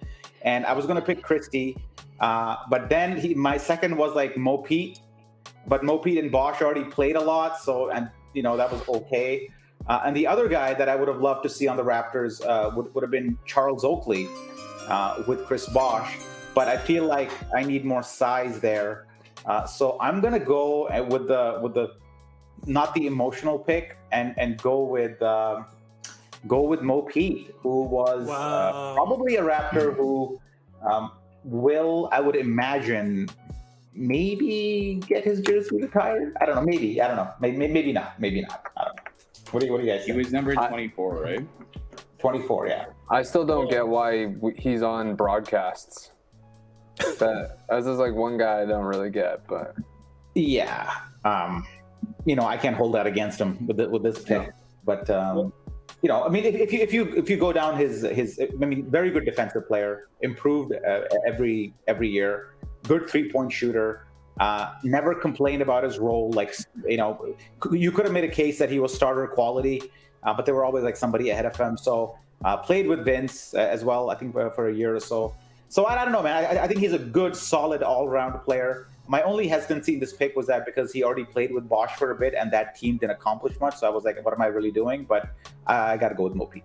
and I was going to pick Christie, but then my second was like Mo Pete, but Mo Pete and Bosh already played a lot, so that was okay. And the other guy that I would have loved to see on the Raptors would have been Charles Oakley with Chris Bosh, but I feel like I need more size there. So I'm gonna go with the not the emotional pick and go with Mo Pete, who was probably a Raptor who will, I would imagine, maybe get his jersey retired. I don't know. Maybe not. Maybe not. I don't know. What do you guys think? He was number 24, right? 24, yeah. I still don't get why he's on broadcasts. As is like one guy I don't really get, but yeah, I can't hold that against him with this pick. But I mean, if you go down his, very good defensive player, improved every year, good 3-point shooter, never complained about his role. Like, you could have made a case that he was starter quality, but there were always like somebody ahead of him. So played with Vince as well, I think for a year or so. So I don't know, man. I think he's a good, solid, all-around player. My only hesitancy in this pick was that because he already played with Bosh for a bit, and that team didn't accomplish much. So I was like, what am I really doing? But I got to go with Mo Pete.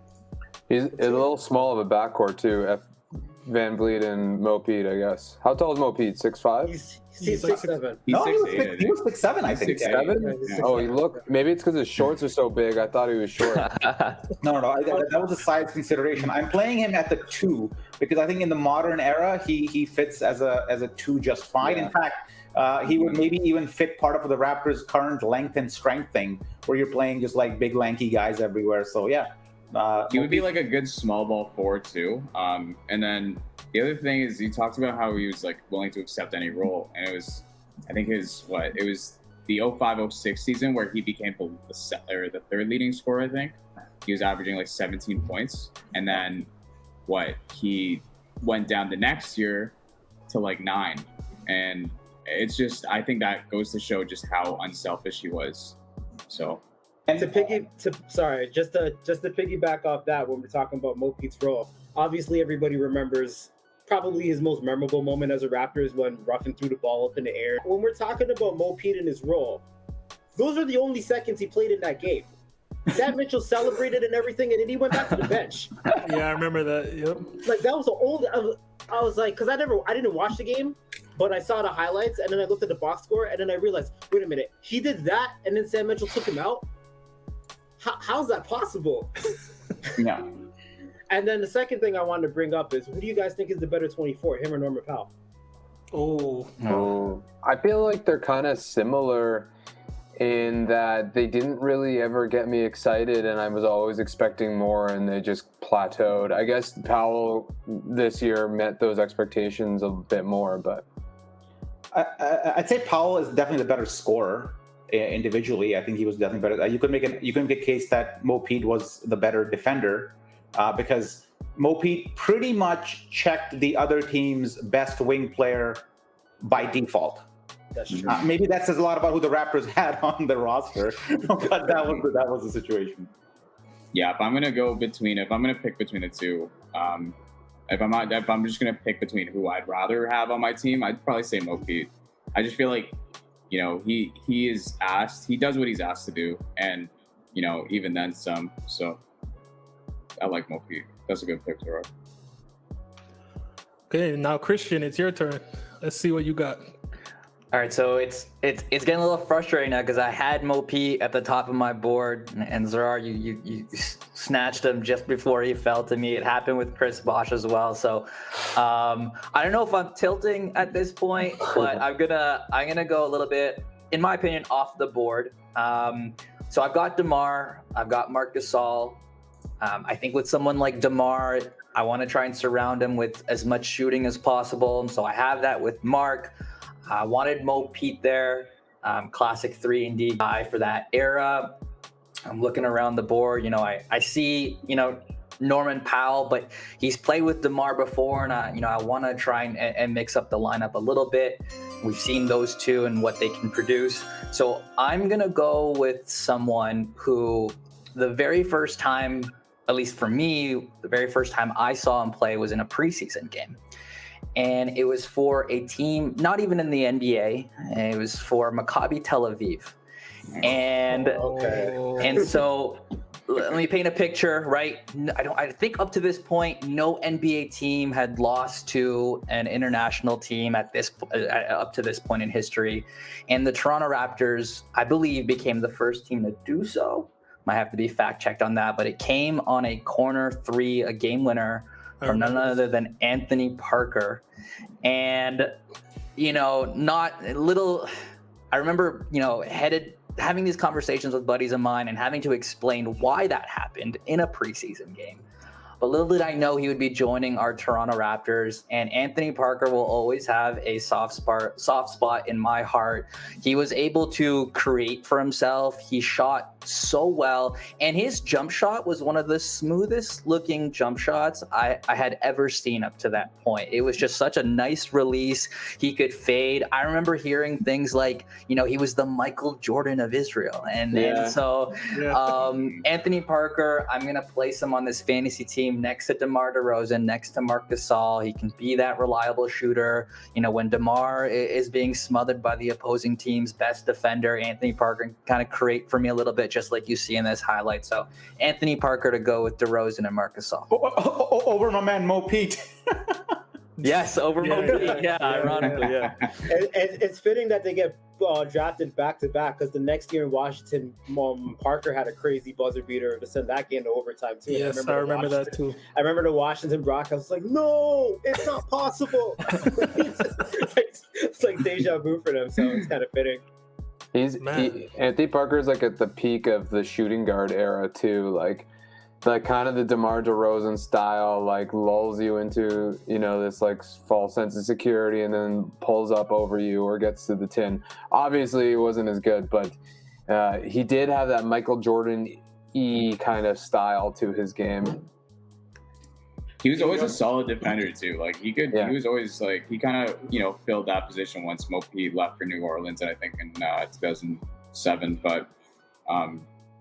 He's a little small of a backcourt too. Van Vliet and Mo Pete, I guess. How tall is Mo Pete? 6'5"? He's 6'7". No, he was 6'7", I think. 6'7"? Yeah. Oh, maybe it's because his shorts are so big. I thought he was short. No. That was a size consideration. I'm playing him at the 2 because I think in the modern era he fits as a 2 just fine. Yeah. In fact, he would maybe even fit part of the Raptors' current length and strength thing, where you're playing just like big lanky guys everywhere. So yeah. He would be like a good small ball 4 too. And then the other thing is, he talked about how he was like willing to accept any role, and it was the 05-06 season where he became the third leading scorer. I think he was averaging like 17 points, and then he went down the next year to like 9, and it's just, I think that goes to show just how unselfish he was. So. And just to piggyback off that, when we're talking about Mo Pete's role, obviously everybody remembers probably his most memorable moment as a Raptor is when Ruffin threw the ball up in the air. When we're talking about Mo Pete and his role, those are the only seconds he played in that game. Sam Mitchell celebrated and everything, and then he went back to the bench. Yeah, I remember that. Yep. Like, that was the old. I was like, because I didn't watch the game, but I saw the highlights, and then I looked at the box score, and then I realized, wait a minute, he did that, and then Sam Mitchell took him out. How's that possible? Yeah. And then the second thing I wanted to bring up is, who do you guys think is the better 24, him or Norman Powell? Oh, I feel like they're kind of similar in that they didn't really ever get me excited, and I was always expecting more, and they just plateaued. I guess Powell this year met those expectations a bit more, but I'd say Powell is definitely the better scorer. Individually, I think he was definitely better. You can make a case that Mo Pete was the better defender because Mo Pete pretty much checked the other team's best wing player by default. That's true. Maybe that says a lot about who the Raptors had on the roster, but that was the situation. Yeah, if I'm gonna pick between the two, if I'm just gonna pick between who I'd rather have on my team, I'd probably say Mo Pete. I just feel like, he does what he's asked to do, and even then some. So I like Mo Pete. That's a good pick, Zarar. Okay, now Kristian, it's your turn. Let's see what you got. All right, so it's getting a little frustrating now because I had Mo Pete at the top of my board, and Zarar, you snatched him just before he fell to me. It happened with Bosh as well. So I don't know if I'm tilting at this point, but I'm gonna go a little bit, in my opinion, off the board. So I've got Demar, I've got Marc Gasol. I think with someone like Demar, I want to try and surround him with as much shooting as possible. So I have that with Marc. I wanted Mo Pete there, classic 3-and-D guy for that era. I'm looking around the board. I see, Norman Powell, but he's played with DeMar before, and I want to try and mix up the lineup a little bit. We've seen those two and what they can produce. So I'm going to go with someone who the very first time, at least for me, the very first time I saw him play was in a preseason game. And it was for a team, not even in the NBA. It was for Maccabi Tel Aviv. And and so let me paint a picture, right? I think up to this point, no NBA team had lost to an international team up to this point in history. And the Toronto Raptors, I believe, became the first team to do so. Might have to be fact checked on that, but it came on a corner three, a game winner from none other than Anthony Parker. And, I remember, having these conversations with buddies of mine and having to explain why that happened in a preseason game. But little did I know he would be joining our Toronto Raptors, and Anthony Parker will always have a soft spot in my heart. He was able to create for himself. He shot so well, and his jump shot was one of the smoothest looking jump shots I had ever seen up to that point. It was just such a nice release. He could fade. I remember hearing things like, he was the Michael Jordan of Israel. And so Anthony Parker, I'm going to place him on this fantasy team next to Demar Derozan, next to Marc Gasol. He can be that reliable shooter. When Demar is being smothered by the opposing team's best defender, Anthony Parker can kind of create for me a little bit, just like you see in this highlight. So Anthony Parker to go with DeRozan and Marc Gasol. Over my man Mo Pete. Yes, over Mo Pete. Yeah, ironically, yeah. It's fitting that they get drafted back to back, because the next year in Washington, Parker had a crazy buzzer beater to send that game to overtime too. Yes, I remember that too. I remember the Washington broadcast was like, "No, it's not possible." It's like deja vu for them, so it's kind of fitting. Anthony Parker's like at the peak of the shooting guard era too, like kind of the DeMar Derozan style, like lulls you into this like false sense of security and then pulls up over you or gets to the tin. Obviously, it wasn't as good, but he did have that Michael Jordan-y kind of style to his game. He was always a solid defender too. Like he was always like, he kind of, filled that position once Mo Pete left for New Orleans, and I think in 2007. But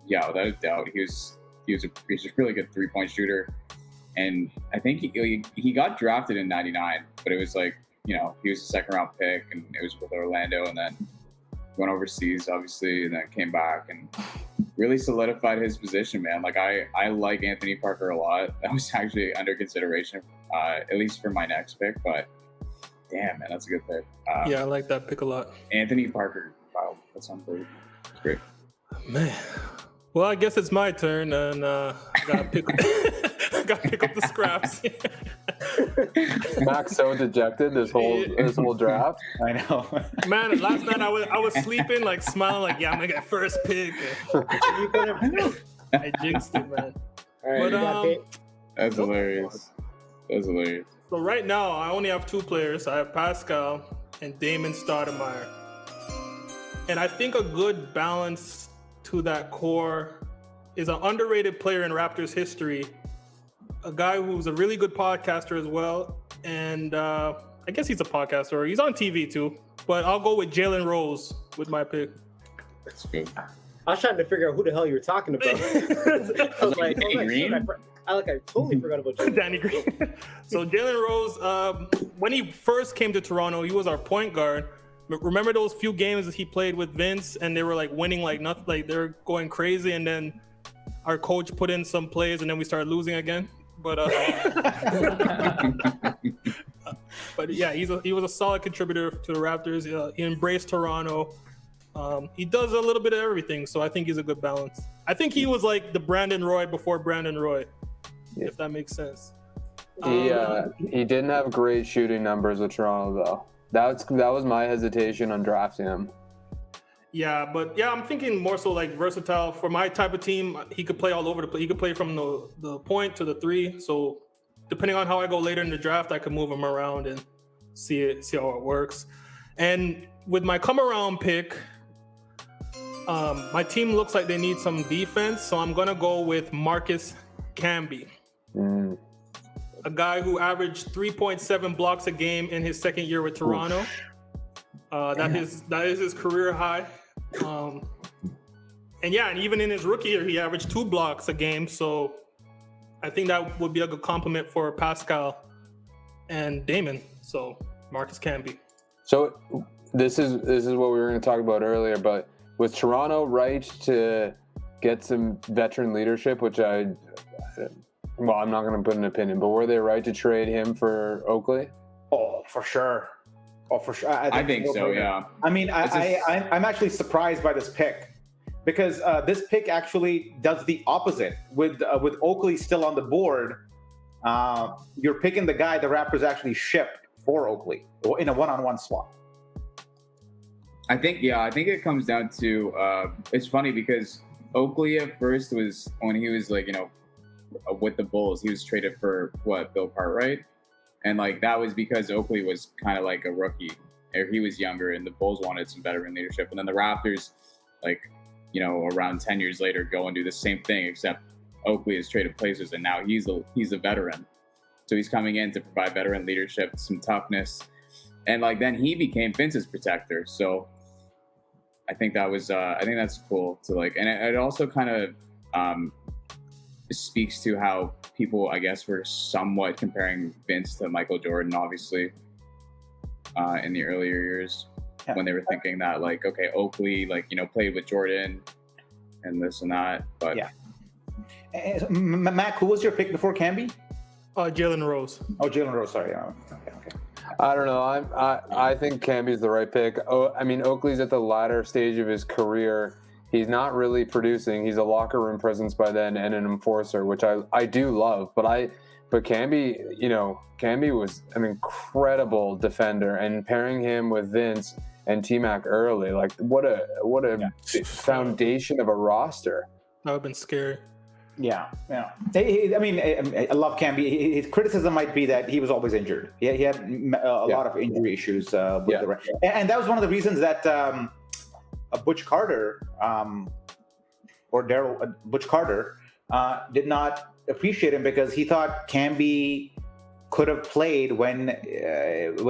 without a doubt, he was a really good 3-point shooter. And I think he got drafted in '99, but it was like, he was a second round pick, and it was with Orlando, and then went overseas, obviously, and then came back and really solidified his position, man. Like I like Anthony Parker a lot. That was actually under consideration, at least for my next pick. But damn, man, that's a good pick. I like that pick a lot. Anthony Parker, wow, that's unbelievable. It's great, man. Well, I guess it's my turn, and I gotta pick up the scraps. Mac's so dejected this whole draft. I know. Man, last night I was sleeping, like smiling, like, I'm gonna get first pick. I jinxed it, man. All right, but, that's hilarious. That's hilarious. So right now, I only have two players. I have Pascal and Damon Stoudemire, and I think a good balance to that core is an underrated player in Raptors history, a guy who's a really good podcaster as well, and I guess he's a podcaster, or he's on TV too, but I'll go with Jalen Rose with my pick. That's good. I was trying to figure out who the hell you were talking about. I I totally forgot about Jalen Danny Green. So Jalen Rose, when he first came to Toronto, he was our point guard. Remember those few games that he played with Vince, and they were like winning like nothing, like they're going crazy, and then our coach put in some plays, and then we started losing again. But but yeah, he was a solid contributor to the Raptors. He embraced Toronto. He does a little bit of everything, so I think he's a good balance. I think he was like the Brandon Roy before Brandon Roy, if that makes sense. He didn't have great shooting numbers with Toronto though. That was my hesitation on drafting him. Yeah, but yeah, I'm thinking more so like versatile for my type of team. He could play all over the place. He could play from the point to the three. So depending on how I go later in the draft, I can move him around and see how it works. And with my come around pick, my team looks like they need some defense, so I'm gonna go with Marcus Camby. A guy who averaged 3.7 blocks a game in his second year with Toronto. That is his career high. And even in his rookie year, he averaged 2 blocks a game. So I think that would be a good compliment for Pascal and Damon. So Marcus Camby. So this is what we were going to talk about earlier, but was Toronto right to get some veteran leadership, which I'm not going to put an opinion, but were they right to trade him for Oakley? Oh, for sure. I think so. Yeah. I mean, I'm actually surprised by this pick because this pick actually does the opposite. With Oakley still on the board, you're picking the guy the Raptors actually shipped for Oakley in a one-on-one swap. I think it comes down to it's funny because Oakley at first was when he was like, with the Bulls, he was traded for Bill Cartwright. And like that was because Oakley was kind of like a rookie, or he was younger, and the Bulls wanted some veteran leadership. And then the Raptors, around 10 years later, go and do the same thing, except Oakley has traded places, and now he's a veteran. So he's coming in to provide veteran leadership, some toughness, and then he became Vince's protector. So I think that's cool to and it also kind of speaks to how people, I guess, were somewhat comparing Vince to Michael Jordan, obviously, in the earlier years when they were thinking that, okay, Oakley, played with Jordan and this and that. But yeah. Mac, who was your pick before Camby? Jalen Rose. Oh, Jalen Rose. Sorry. Okay. I don't know. I think Camby's the right pick. Oakley's at the latter stage of his career. He's not really producing. He's a locker room presence by then and an enforcer, which I do love. But Camby, Camby was an incredible defender, and pairing him with Vince and T-Mac early, what a foundation of a roster. That would have been scary. Yeah. I love Camby. His criticism might be that he was always injured. He had a lot of injury issues with the Raptors. And that was one of the reasons that Butch Carter Butch Carter did not appreciate him because he thought Camby could have played when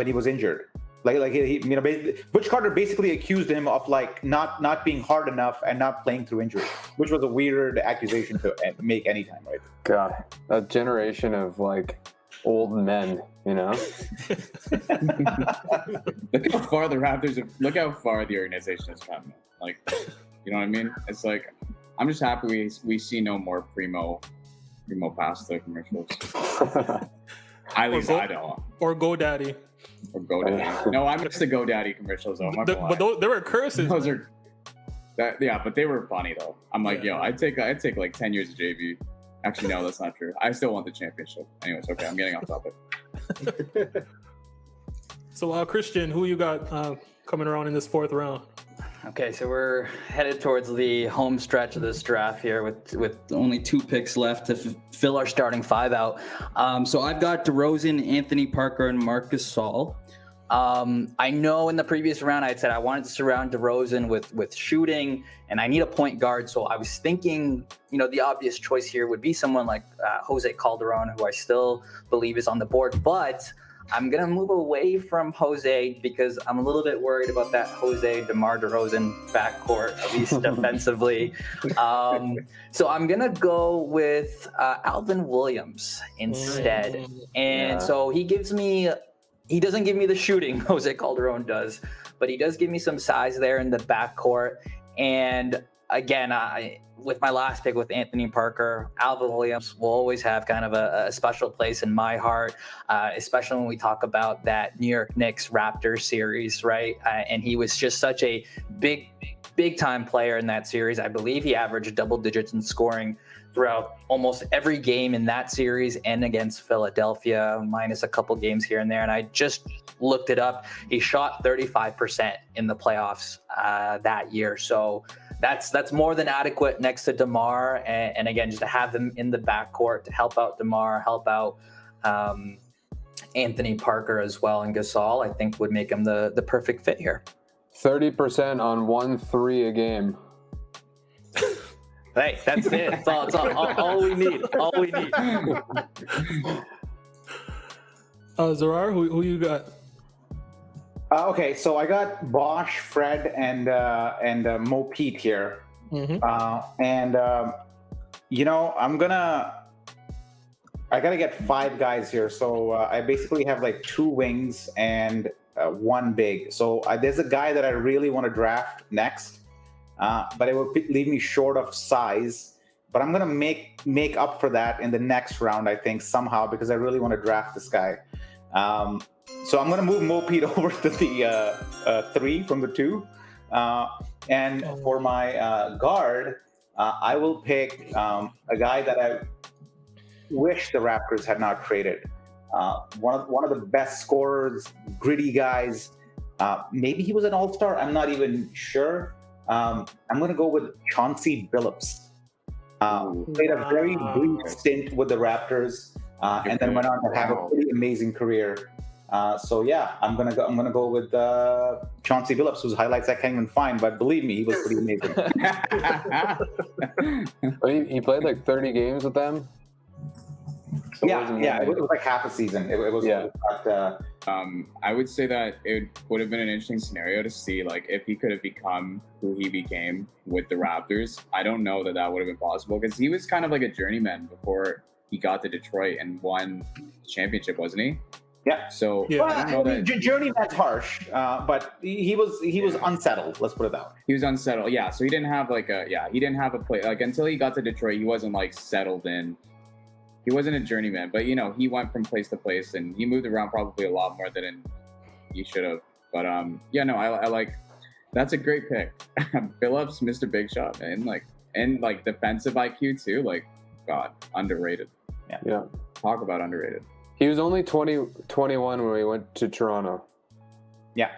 he was injured. Butch Carter basically accused him of not being hard enough and not playing through injury, which was a weird accusation to make anytime, right? God, a generation of old men, Look how far the Raptors look how far the organization has come. You know what I mean? It's I'm just happy we see no more primo pasta commercials. At least I don't. Or GoDaddy. Or GoDaddy. No, I missed the GoDaddy commercials though. But there were curses. Those are but they were funny though. I'm I'd take 10 years of JV. Actually, no, that's not true. I still want the championship. Anyways, okay, I'm getting off topic. So, Kristian, who you got coming around in this 4th round? Okay, so we're headed towards the home stretch of this draft here with only 2 picks left to fill our starting 5 out. So I've got DeRozan, Anthony Parker, and Marcus Saul. I know in the previous round I had said I wanted to surround DeRozan with shooting, and I need a point guard. So I was thinking, the obvious choice here would be someone like Jose Calderon, who I still believe is on the board. But I'm going to move away from Jose because I'm a little bit worried about that Jose Demar Derozan backcourt, at least defensively. So I'm going to go with Alvin Williams instead. And so he doesn't give me the shooting Jose Calderon does, but he does give me some size there in the backcourt. And again, with my last pick with Anthony Parker, Alvin Williams will always have kind of a special place in my heart, especially when we talk about that New York Knicks Raptors series, right? And he was just such a big time player in that series. I believe he averaged double digits in scoring throughout almost every game in that series and against Philadelphia, minus a couple games here and there. And I just looked it up. He shot 35% in the playoffs that year. So that's more than adequate next to DeMar. And again, just to have them in the backcourt to help out DeMar, help out Anthony Parker as well, and Gasol, I think would make him the perfect fit here. 30% on 1-3 a game. Hey, that's it. It's all we need. All we need. Zarar, who you got? Okay, so I got Bosh, Fred, and Mo Pete here, I gotta get 5 guys here. So I basically have like 2 wings and 1 big. So there's a guy that I really want to draft next. But it will leave me short of size. But I'm gonna make up for that in the next round, I think, somehow, because I really want to draft this guy. So I'm gonna move Mo Pete over to the 3 from the 2, and for my guard, I will pick a guy that I wish the Raptors had not traded. One of the best scorers, gritty guys. Maybe he was an all-star. I'm not even sure. I'm going to go with Chauncey Billups. Played a very brief stint with the Raptors, and then went on to have a pretty amazing career. So yeah, I'm gonna go with Chauncey Billups, whose highlights I can't even find, but believe me, he was pretty amazing. He played like 30 games with them. So it was like half a season. It was not, I would say that it would have been an interesting scenario to see, like, if he could have become who he became with the Raptors. I don't know that would have been possible, because he was kind of like a journeyman before he got to Detroit and won the championship, wasn't he? Yeah. So journeyman's harsh, but he was unsettled. Let's put it that way. He was unsettled. Yeah. So he didn't have a play, like, until he got to Detroit. He wasn't like settled in. He wasn't a journeyman, but he went from place to place, and he moved around probably a lot more than he should have. But I like, that's a great pick. Billups, Mr. Big Shot, man. And defensive IQ too. Like, God, underrated. Yeah. Talk about underrated. He was only 21 when we went to Toronto. Yeah.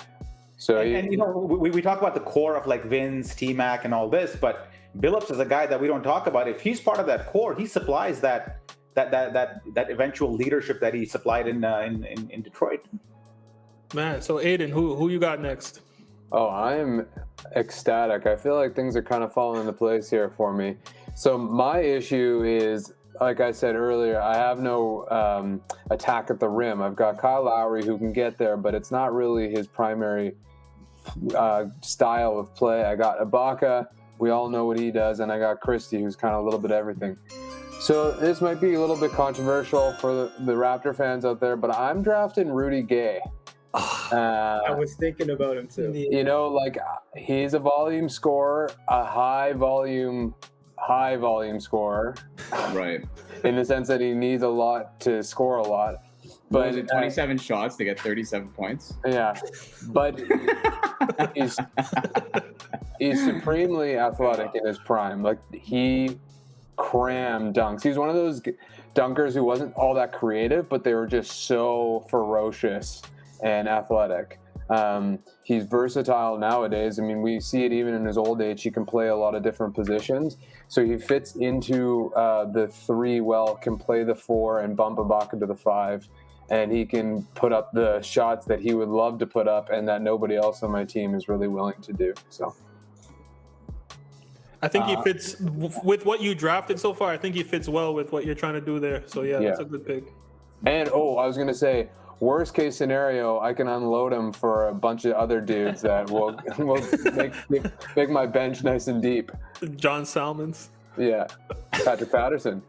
So we talk about the core of like Vince, T-Mac, and all this, but Billups is a guy that we don't talk about. If he's part of that core, he supplies that eventual leadership that he supplied in Detroit. Man, so Aiden, who you got next? Oh, I am ecstatic. I feel like things are kind of falling into place here for me. So my issue is, like I said earlier, I have no attack at the rim. I've got Kyle Lowry who can get there, but it's not really his primary style of play. I got Ibaka. We all know what he does. And I got Christie, who's kind of a little bit of everything. So this might be a little bit controversial for the Raptor fans out there, but I'm drafting Rudy Gay. I was thinking about him too. He's a volume scorer, a high volume scorer. Right. In the sense that he needs a lot to score a lot. But is it 27 shots to get 37 points? Yeah. But he's supremely athletic in his prime. Like, he crammed dunks. He's one of those dunkers who wasn't all that creative, but they were just so ferocious and athletic. He's versatile nowadays. I mean, we see it even in his old age. He can play a lot of different positions. So he fits into the 3 well, can play the 4 and bump Ibaka to the 5. And he can put up the shots that he would love to put up and that nobody else on my team is really willing to do. So I think he fits with what you drafted so far. I think he fits well with what you're trying to do there. So yeah. That's a good pick. And I was going to say, Worst case scenario, I can unload him for a bunch of other dudes that will make my bench nice and deep. John Salmons. Yeah, Patrick Patterson.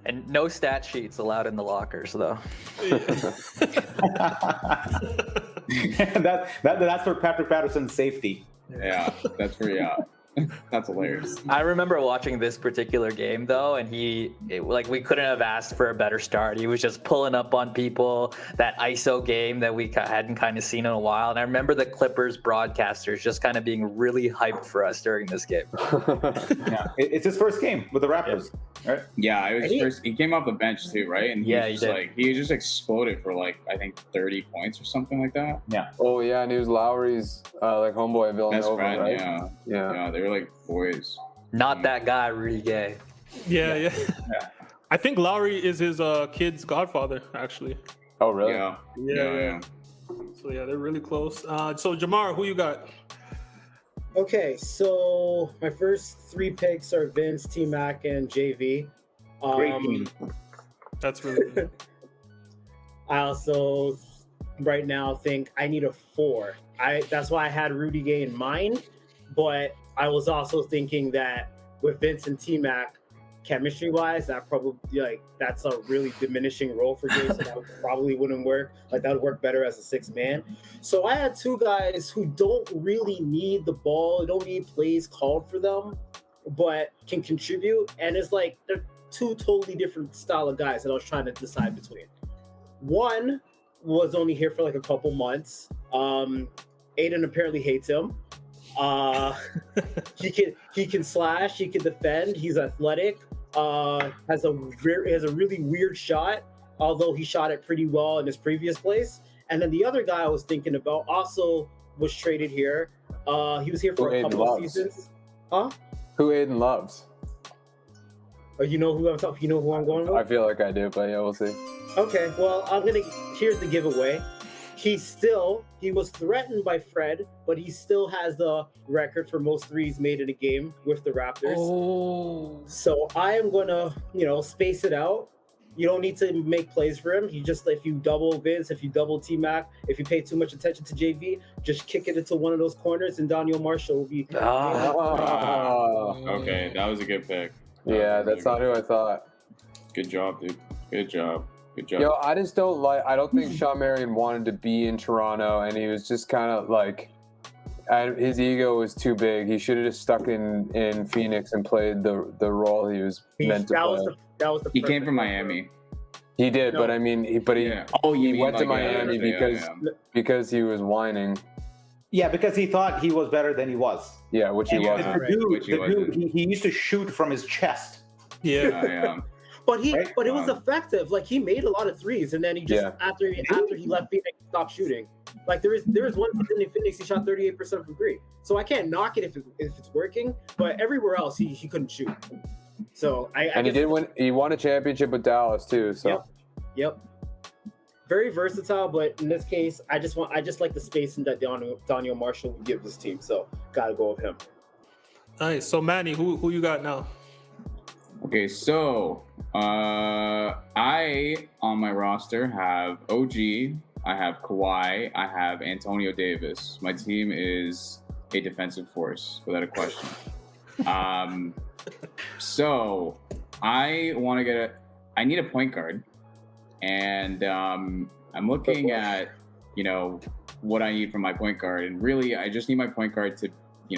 And no stat sheets allowed in the lockers, though. That's for Patrick Patterson's safety. Yeah, that's pretty that's hilarious. I remember watching this particular game, though, and we couldn't have asked for a better start. He was just pulling up on people, that ISO game that we hadn't kind of seen in a while. And I remember the Clippers broadcasters just kind of being really hyped for us during this game. Yeah, it's his first game with the Raptors. Yeah. Right? Yeah, it was first. He came off the bench too, right? And he just exploded for I think 30 points or something like that. Yeah. Oh yeah, and he was Lowry's homeboy at Villanova, Best friend, right? Yeah, they were like boys. Not that guy, Rudy Gay. Yeah. I think Lowry is his kid's godfather, actually. Oh really? Yeah. So yeah, they're really close. So Jamar, who you got? Okay, so my first 3 picks are Vince, T-Mac, and JV. Great team. That's really good. I also right now think I need a 4. That's why I had Rudy Gay in mind, but I was also thinking that with Vince and T-Mac, chemistry-wise, that's a really diminishing role for Gay, so that probably wouldn't work. That would work better as a 6th man. So I had 2 guys who don't really need the ball, don't need plays called for them, but can contribute. And it's they're 2 totally different style of guys that I was trying to decide between. One was only here for a couple months. Adon apparently hates him. He can slash, he can defend, he's athletic, has a really weird shot, although he shot it pretty well in his previous place. And then the other guy I was thinking about also was traded here. He was here for a couple of seasons. Huh? Who Adon loves? Oh, you know who I'm talking? You know who I'm going with? I feel like I do, but yeah, we'll see. Okay, well, here's the giveaway. He was threatened by Fred, but he still has the record for most threes made in a game with the Raptors. Oh. So I am gonna, space it out. You don't need to make plays for him. If you double Vince, if you double T-Mac, if you pay too much attention to JV, just kick it into one of those corners, and Daniel Marshall will be. Okay, that was a good pick. Yeah, that's not who I thought. Good job, dude. Good job. Yo, I just don't think Sean Marion wanted to be in Toronto, and he was just kind of his ego was too big. He should have just stuck in Phoenix and played the role he was meant to play. He came from Miami. He did, but I mean, he went to Miami because he was whining. Yeah, because he thought he was better than he was. Yeah, which he wasn't. He used to shoot from his chest. Yeah. But it was effective. He made a lot of threes, and then he just after he left Phoenix, he stopped shooting. There is one season in Phoenix he shot 38% from 3. So I can't knock it if it's working. But everywhere else he couldn't shoot. So he did win. He won a championship with Dallas too. So yep. Very versatile, but in this case, I just like the spacing that Daniel Marshall would give this team. So gotta go with him. Nice. So Manny, who you got now? Okay, so I on my roster have OG, I have Kawhi, I have Antonio Davis. My team is a defensive force without a question. So I need a point guard, and I'm looking at what I need from my point guard, and really I just need my point guard to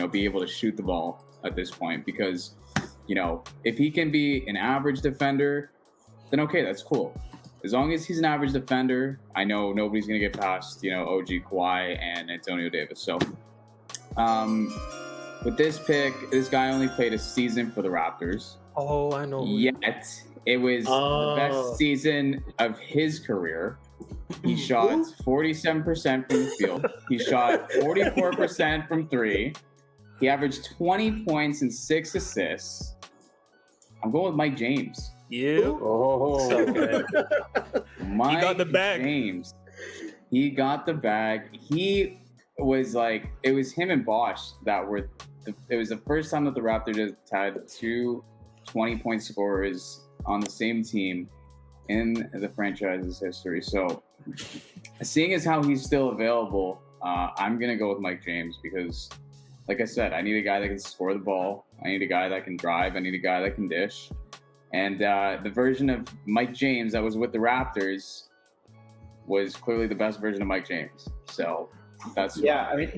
be able to shoot the ball at this point, because if he can be an average defender, then okay, that's cool. As long as he's an average defender, I know nobody's going to get past, OG, Kawhi, and Antonio Davis. So with this pick, this guy only played a season for the Raptors. Oh, I know. Yet it was the best season of his career. He shot 47% from the field. He shot 44% from 3. He averaged 20 points and 6 assists. I'm going with Mike James. Yeah. Oh, so good. Mike He got the bag. James. He got the bag. He was it was him and Bosh that were. It was the first time that the Raptors had 2 20-point scorers on the same team, in the franchise's history. So, seeing as how he's still available, I'm going to go with Mike James because, like I said, I need a guy that can score the ball. I need a guy that can drive. I need a guy that can dish. And the version of Mike James that was with the Raptors was clearly the best version of Mike James. So that's I mean,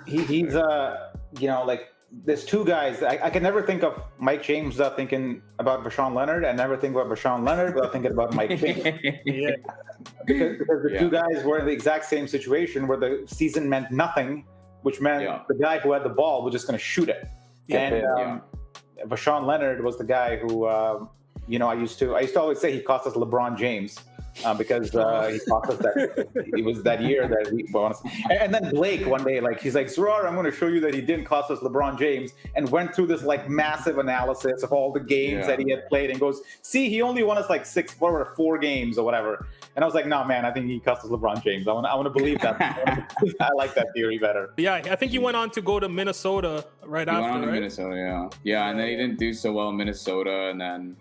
he's like there's two guys. I can never think of Mike James without thinking about Rashawn Leonard, and never think about Rashawn Leonard without thinking about Mike James. Because the two guys were in the exact same situation where the season meant nothing, which meant the guy who had the ball was just going to shoot it. And Rashawn Leonard was the guy who, I used to always say he cost us LeBron James. Because he cost us that. It was that year that we bonus. And then Blake one day, he's like, Zarar, I'm going to show you that he didn't cost us LeBron James, and went through this massive analysis of all the games that he had played, and goes, see, he only won us 4 games or whatever. And I was like, no, man, I think he cost us LeBron James. I want to believe that. I like that theory better. Yeah, I think he went on to go to Minnesota after. Went on to right? Minnesota, and then he didn't do so well in Minnesota, and then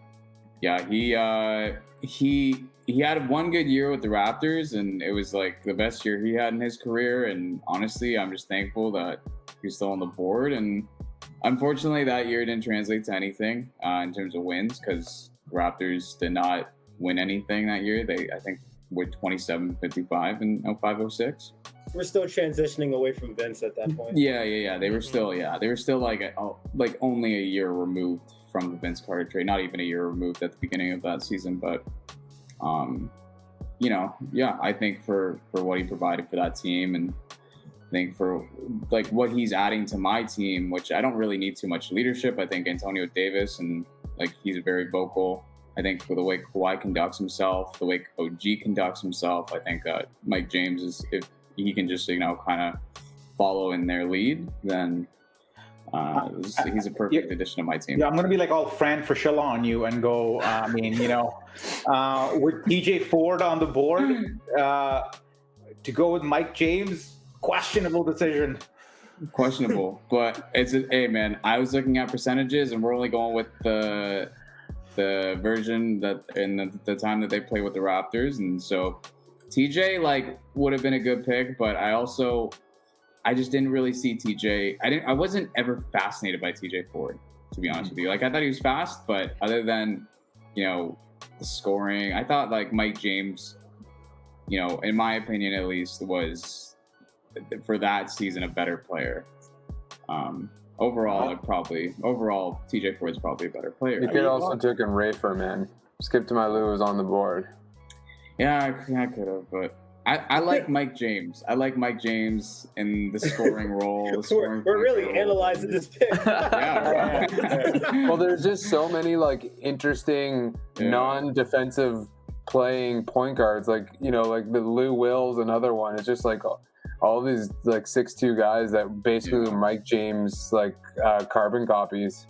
he had one good year with the Raptors, and it was the best year he had in his career. And honestly, I'm just thankful that he's still on the board. And unfortunately, that year didn't translate to anything in terms of wins because Raptors did not win anything that year. They, I think, were 27-55 in 05-06. We're still transitioning away from Vince at that point. Yeah. They were still, only a year removed from the Vince Carter trade. Not even a year removed at the beginning of that season, but. I think for what he provided for that team, and I think for what he's adding to my team, which I don't really need too much leadership. I think Antonio Davis, and he's very vocal. I think for the way Kawhi conducts himself, the way OG conducts himself, I think Mike James is, if he can just kind of follow in their lead, then he's a perfect addition to my team. Yeah, I'm going to be all Fran Fraschilla on you and go, with TJ Ford on the board, to go with Mike James, questionable decision. Questionable, but hey man, I was looking at percentages and we're only going with the version that in the time that they play with the Raptors, and so TJ would have been a good pick, but I just didn't really see TJ. I wasn't ever fascinated by TJ Ford, to be honest with you. I thought he was fast, but other than, the scoring, I thought Mike James, in my opinion at least, was for that season a better player. Overall, TJ Ford's probably a better player. You could also take him Rafer, man. Skip to my Lou was on the board. Yeah, I could have, but I like Mike James. I like Mike James in the scoring role. We're really analyzing this pick. Well, there's just so many interesting non-defensive playing point guards, the Lou Will's another one. It's just all these 6'2" guys that basically are Mike James carbon copies.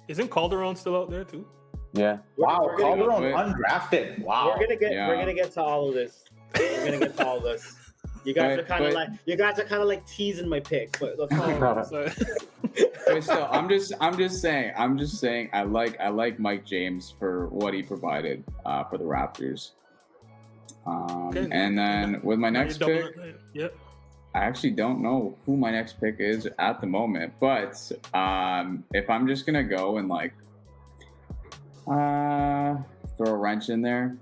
Isn't Calderon still out there too? Yeah. Wow, Calderon undrafted. Wow. We're gonna get to all of this. We're gonna get to all this. You guys are kind of teasing my pick, but let's But still, I'm just saying I like Mike James for what he provided for the Raptors. And then with my next pick, I actually don't know who my next pick is at the moment, but if I'm just gonna go and throw a wrench in there.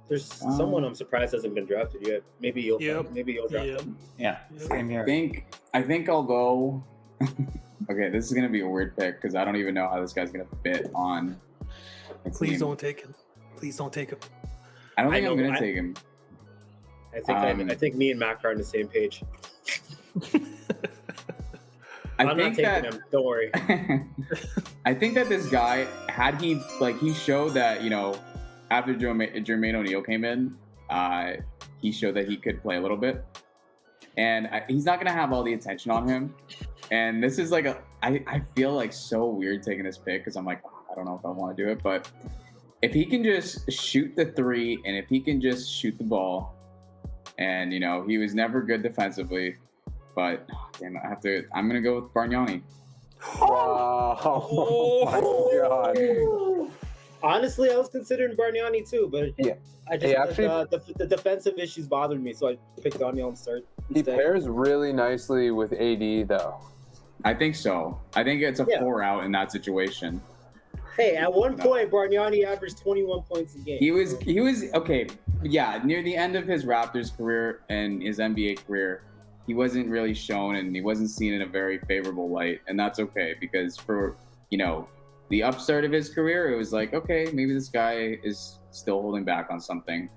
There's someone I'm surprised hasn't been drafted yet. Maybe you'll draft him. Yeah, same here. I think I'll go. Okay, this is gonna be a weird pick because I don't even know how this guy's gonna fit on. Please don't take him. I don't think I'm gonna take him. I think me and Mac are on the same page. I'm not taking him. Don't worry. I think that this guy, had he showed that, after Jermaine O'Neal came in, he showed that he could play a little bit. And he's not going to have all the attention on him. And this is I feel so weird taking this pick because I'm I don't know if I want to do it. But if he can just shoot the three and if he can just shoot the ball, and, he was never good defensively. But, damn it, I'm going to go with Bargnani. Oh my God. Honestly, I was considering Bargnani too, but I just the defensive issues bothered me, so I picked Daniel instead. He pairs really nicely with AD though. I think so. I think it's a 4 out in that situation. Hey, at one point, Bargnani averaged 21 points a game. He was okay. Yeah, near the end of his Raptors career and his NBA career, he wasn't really shown and he wasn't seen in a very favorable light, and that's okay because for the upstart of his career, it was like, okay, maybe this guy is still holding back on something.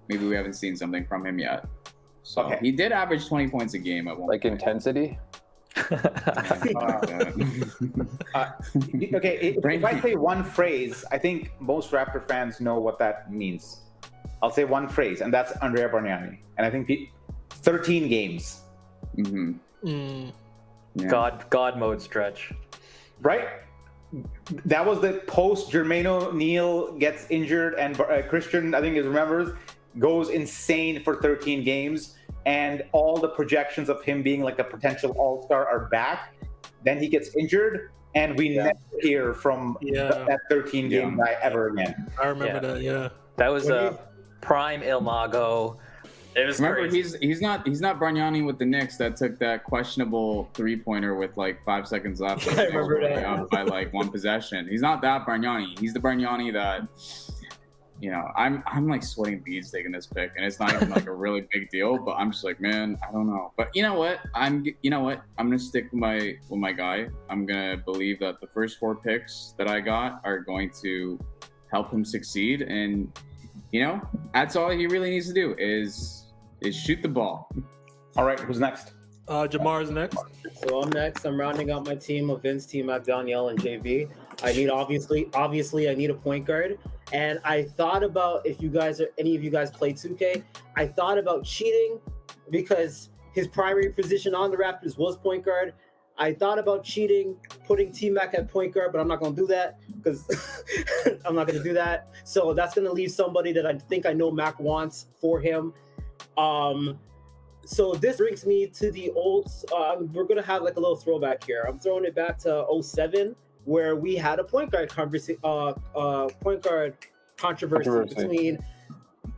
Maybe we haven't seen something from him yet. So he did average 20 points a game at one point. Intensity. If I say one phrase, I think most Raptor fans know what that means. I'll say one phrase, and that's Andrea Bargnani. And I think 13 games. God mode stretch. Right? That was the post Jermaine O'Neal gets injured, and Kristian, I think, remembers, goes insane for 13 games. And all the projections of him being like a potential all-star are back. Then he gets injured, and we never hear from that 13-game guy ever again. I remember that. That was a prime Il Mago. It was crazy. He's not Bargnani with the Knicks that took that questionable 3-pointer with like 5 seconds left. I remember that. By like one possession. He's not that Bargnani. He's the Bargnani that. I'm like sweating beads taking this pick, and it's not even like a really big deal. But I'm just like, man, I don't know. But you know what? I'm gonna stick with my guy. I'm gonna believe that the first 4 picks that I got are going to help him succeed, and that's all he really needs to do is shoot the ball. All right, who's next? Jamar is next. So I'm next. I'm rounding out my team of Vince, T-Mac, Danielle, and JV. I need obviously I need a point guard. And I thought about any of you guys play 2K, I thought about cheating because his primary position on the Raptors was point guard. I thought about cheating, putting T-Mac at point guard, but I'm not going to do that because I'm not going to do that. So that's going to leave somebody that I think I know Mac wants for him. So this brings me to the old, we're going to have like a little throwback here. I'm throwing it back to 07. Where we had a point guard controversy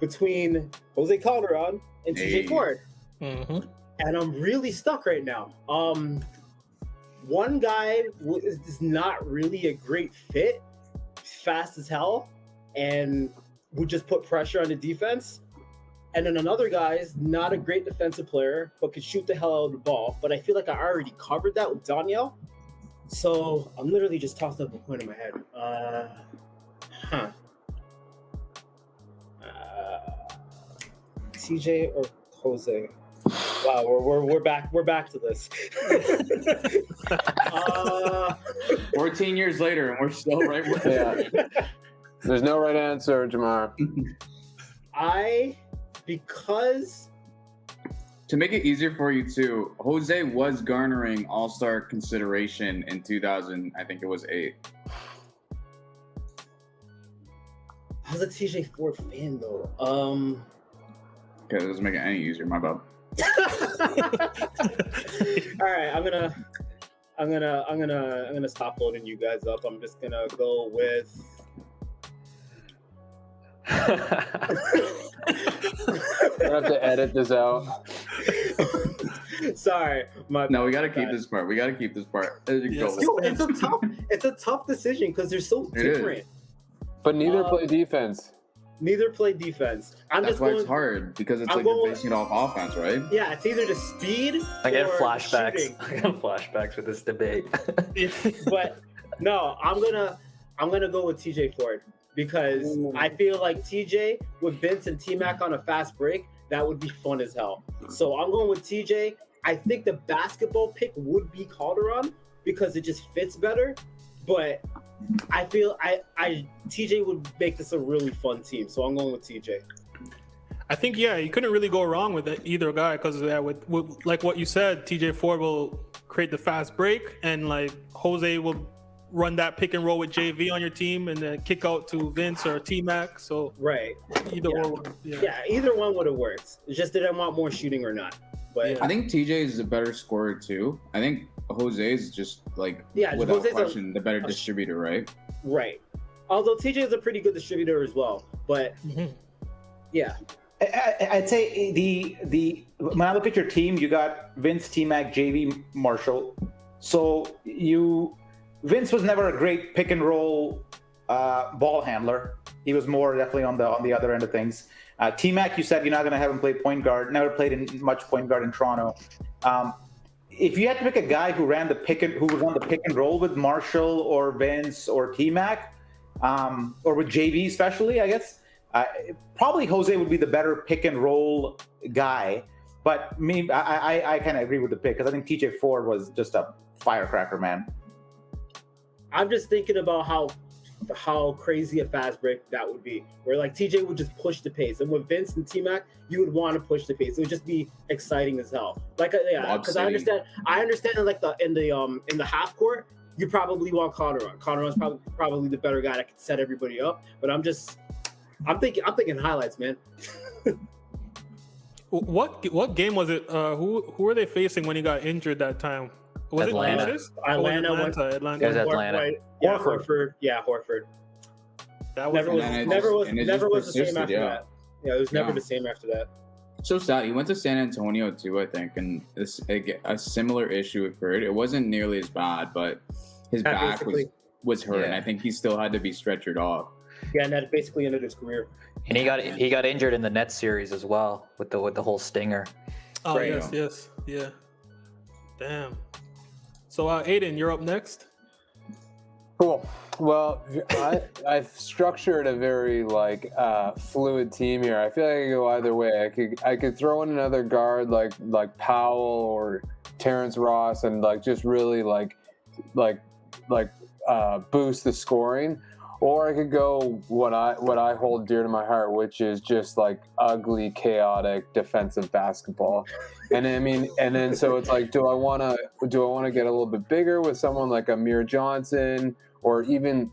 between Jose Calderon and TJ Ford. And I'm really stuck right now. One guy is not really a great fit, fast as hell, and would just put pressure on the defense. And then another guy is not a great defensive player, but could shoot the hell out of the ball. But I feel like I already covered that with Danielle. So I'm literally just tossing up a point in my head. TJ or Jose? Wow, we're back to this. 14 years later, and we're still right with it. There's no right answer, Jamar. Because to make it easier for you too, Jose was garnering all-star consideration in 2000. I think it was 8. I was a TJ Ford fan though. Okay, it doesn't make it any easier. My bad. All right, I'm gonna stop loading you guys up. I'm just gonna go with. I have to edit this out. Sorry, no, we gotta keep this part. It's a tough decision because they're so different. But neither play defense. Neither play defense. That's why it's hard because it's you're basing it off offense, right? Yeah, it's either the speed. I get or flashbacks. shooting. I get flashbacks with this debate. But no, I'm gonna go with TJ Ford because I feel like TJ with Vince and T-Mac on a fast break, that would be fun as hell. So I'm going with TJ. I think the basketball pick would be Calderon because it just fits better, but I feel TJ would make this a really fun team, so I'm going with TJ. I think you couldn't really go wrong with either guy because with like what you said, TJ Ford will create the fast break, and like Jose will run that pick and roll with JV on your team, and then kick out to Vince or T-Mac. So right, either one would have worked. It's just that I want more shooting or not. But I think TJ is a better scorer too. I think Jose is just like without question the better distributor, right? Right. Although TJ is a pretty good distributor as well, but yeah. I'd say the when I look at your team, you got Vince, T-Mac, JV, Marshall. So Vince was never a great pick and roll ball handler. He was more definitely on the other end of things. T-Mac, you said you're not going to have him play point guard. Never played in much point guard in Toronto. If you had to pick a guy who was on the pick and roll with Marshall or Vince or T-Mac, or with JV especially, I guess, probably Jose would be the better pick and roll guy. But I kind of agree with the pick because I think TJ Ford was just a firecracker, man. I'm just thinking about how crazy a fast break that would be, where like TJ would just push the pace, and with Vince and T-Mac, you would want to push the pace. It would just be exciting as hell. Like, yeah, because I understand like in the half court, you probably want Connor on. Connor on's probably the better guy that can set everybody up. But I'm thinking highlights, man. What game was it? Who were they facing when he got injured that time? Was Atlanta. it Kansas? Atlanta. It was Atlanta. Horford. Yeah, Horford. That was never was the same after that. Yeah, it was never the same after that. So sad. He went to San Antonio too, I think, and a similar issue occurred. It wasn't nearly as bad, but his back was hurt, and I think he still had to be stretchered off. Yeah, and that basically ended his career. And he got injured in the Nets series as well with the whole stinger. Oh yes, yeah. Damn. So Aiden, you're up next. Cool. Well, I've structured a very fluid team here. I feel like I could go either way. I could throw in another guard like Powell or Terrence Ross and just really boost the scoring. Or I could go what I hold dear to my heart, which is just ugly, chaotic defensive basketball. And then so it's like, do I want to get a little bit bigger with someone like Amir Johnson, or even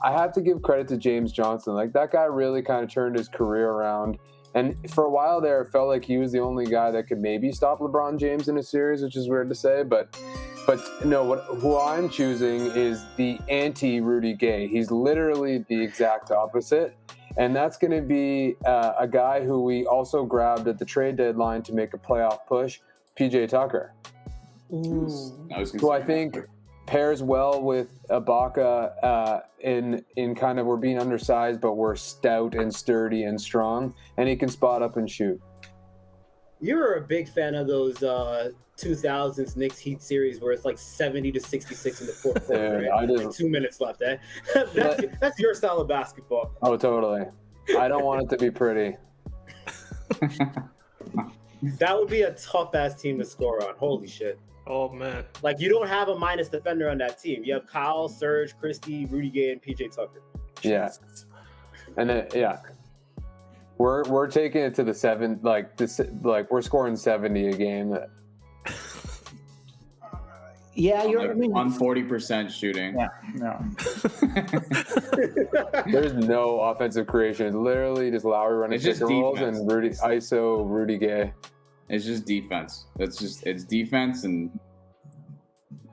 I have to give credit to James Johnson. Like, that guy really kind of turned his career around. And for a while there, it felt like he was the only guy that could maybe stop LeBron James in a series, which is weird to say, but no, who I'm choosing is the anti-Rudy Gay. He's literally the exact opposite. And that's going to be a guy who we also grabbed at the trade deadline to make a playoff push, PJ Tucker. Who I think pairs well with Ibaka in kind of, we're being undersized, but we're stout and sturdy and strong, and he can spot up and shoot. You're a big fan of those 2000s Knicks Heat series where it's 70-66 in the fourth quarter, Dude, right? I do. 2 minutes left, eh? That's your style of basketball. Oh, totally. I don't want it to be pretty. That would be a tough-ass team to score on. Holy shit. Oh, man. You don't have a minus defender on that team. You have Kyle, Serge, Christie, Rudy Gay, and PJ Tucker. Yeah. And then, yeah. We're taking it to the seven, we're scoring 70 a game. Yeah, you're on 40% shooting. Yeah, no. There's no offensive creation. It's literally just Lowry running pick and rolls and Rudy Gay. It's just defense. It's defense and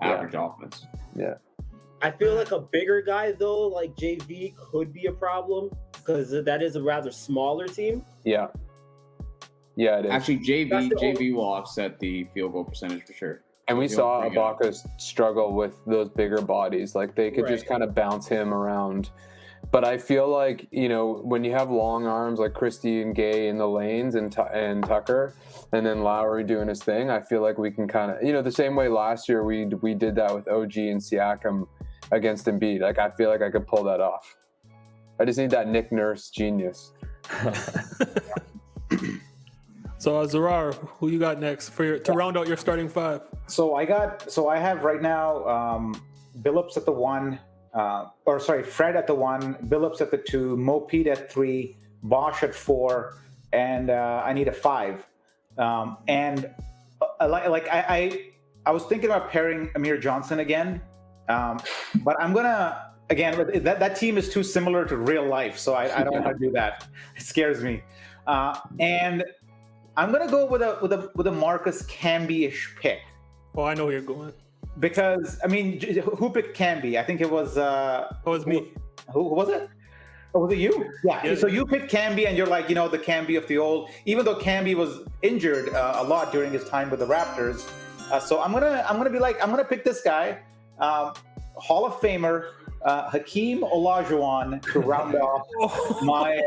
average offense. Yeah. I feel like a bigger guy though, like JV, could be a problem because that is a rather smaller team. Yeah. Yeah, it is. Actually, JV will offset the field goal percentage for sure. And we saw Ibaka struggle with those bigger bodies. They could just kind of bounce him around. But I feel like, when you have long arms like Christie and Gay in the lanes and Tucker, and then Lowry doing his thing, I feel like we can kind of, the same way last year we did that with OG and Siakam against Embiid. I feel like I could pull that off. I just need that Nick Nurse genius. So Zarar, who you got next to round out your starting five? So I have right now Billups at the 1, Fred at the 1, Billups at the 2, Mo Pete at 3, Bosh at 4, and I need a 5. And I was thinking about pairing Amir Johnson again, but I'm gonna that team is too similar to real life, so I don't want to do that. It scares me, and I'm gonna go with a Marcus Camby-ish pick. Oh, I know where you're going. Because who picked Camby? I think it was. It was me. Who was it? Or was it you? Yeah. So you picked Camby, and you're like, the Camby of the old. Even though Camby was injured a lot during his time with the Raptors, so I'm gonna pick this guy, Hall of Famer Hakeem Olajuwon to round off my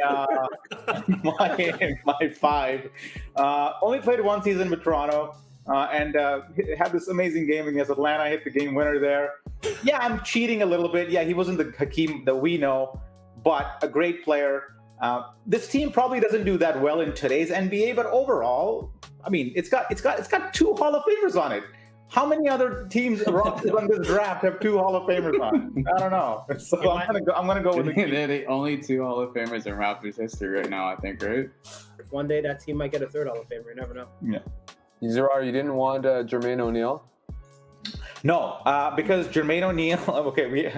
five. Only played one season with Toronto, and had this amazing game against Atlanta. Hit the game winner there. Yeah, I'm cheating a little bit. Yeah, he wasn't the Hakeem that we know, but a great player. This team probably doesn't do that well in today's NBA, but overall, I mean, it's got two Hall of Famers on it. How many other teams on this draft have two Hall of Famers on it? I don't know. So I'm gonna go with They're the only two Hall of Famers in Raptors history right now, I think, right? One day that team might get a third Hall of Famer. You never know. Yeah. Zarar, you didn't want Jermaine O'Neal? No, because Jermaine O'Neal. Okay, we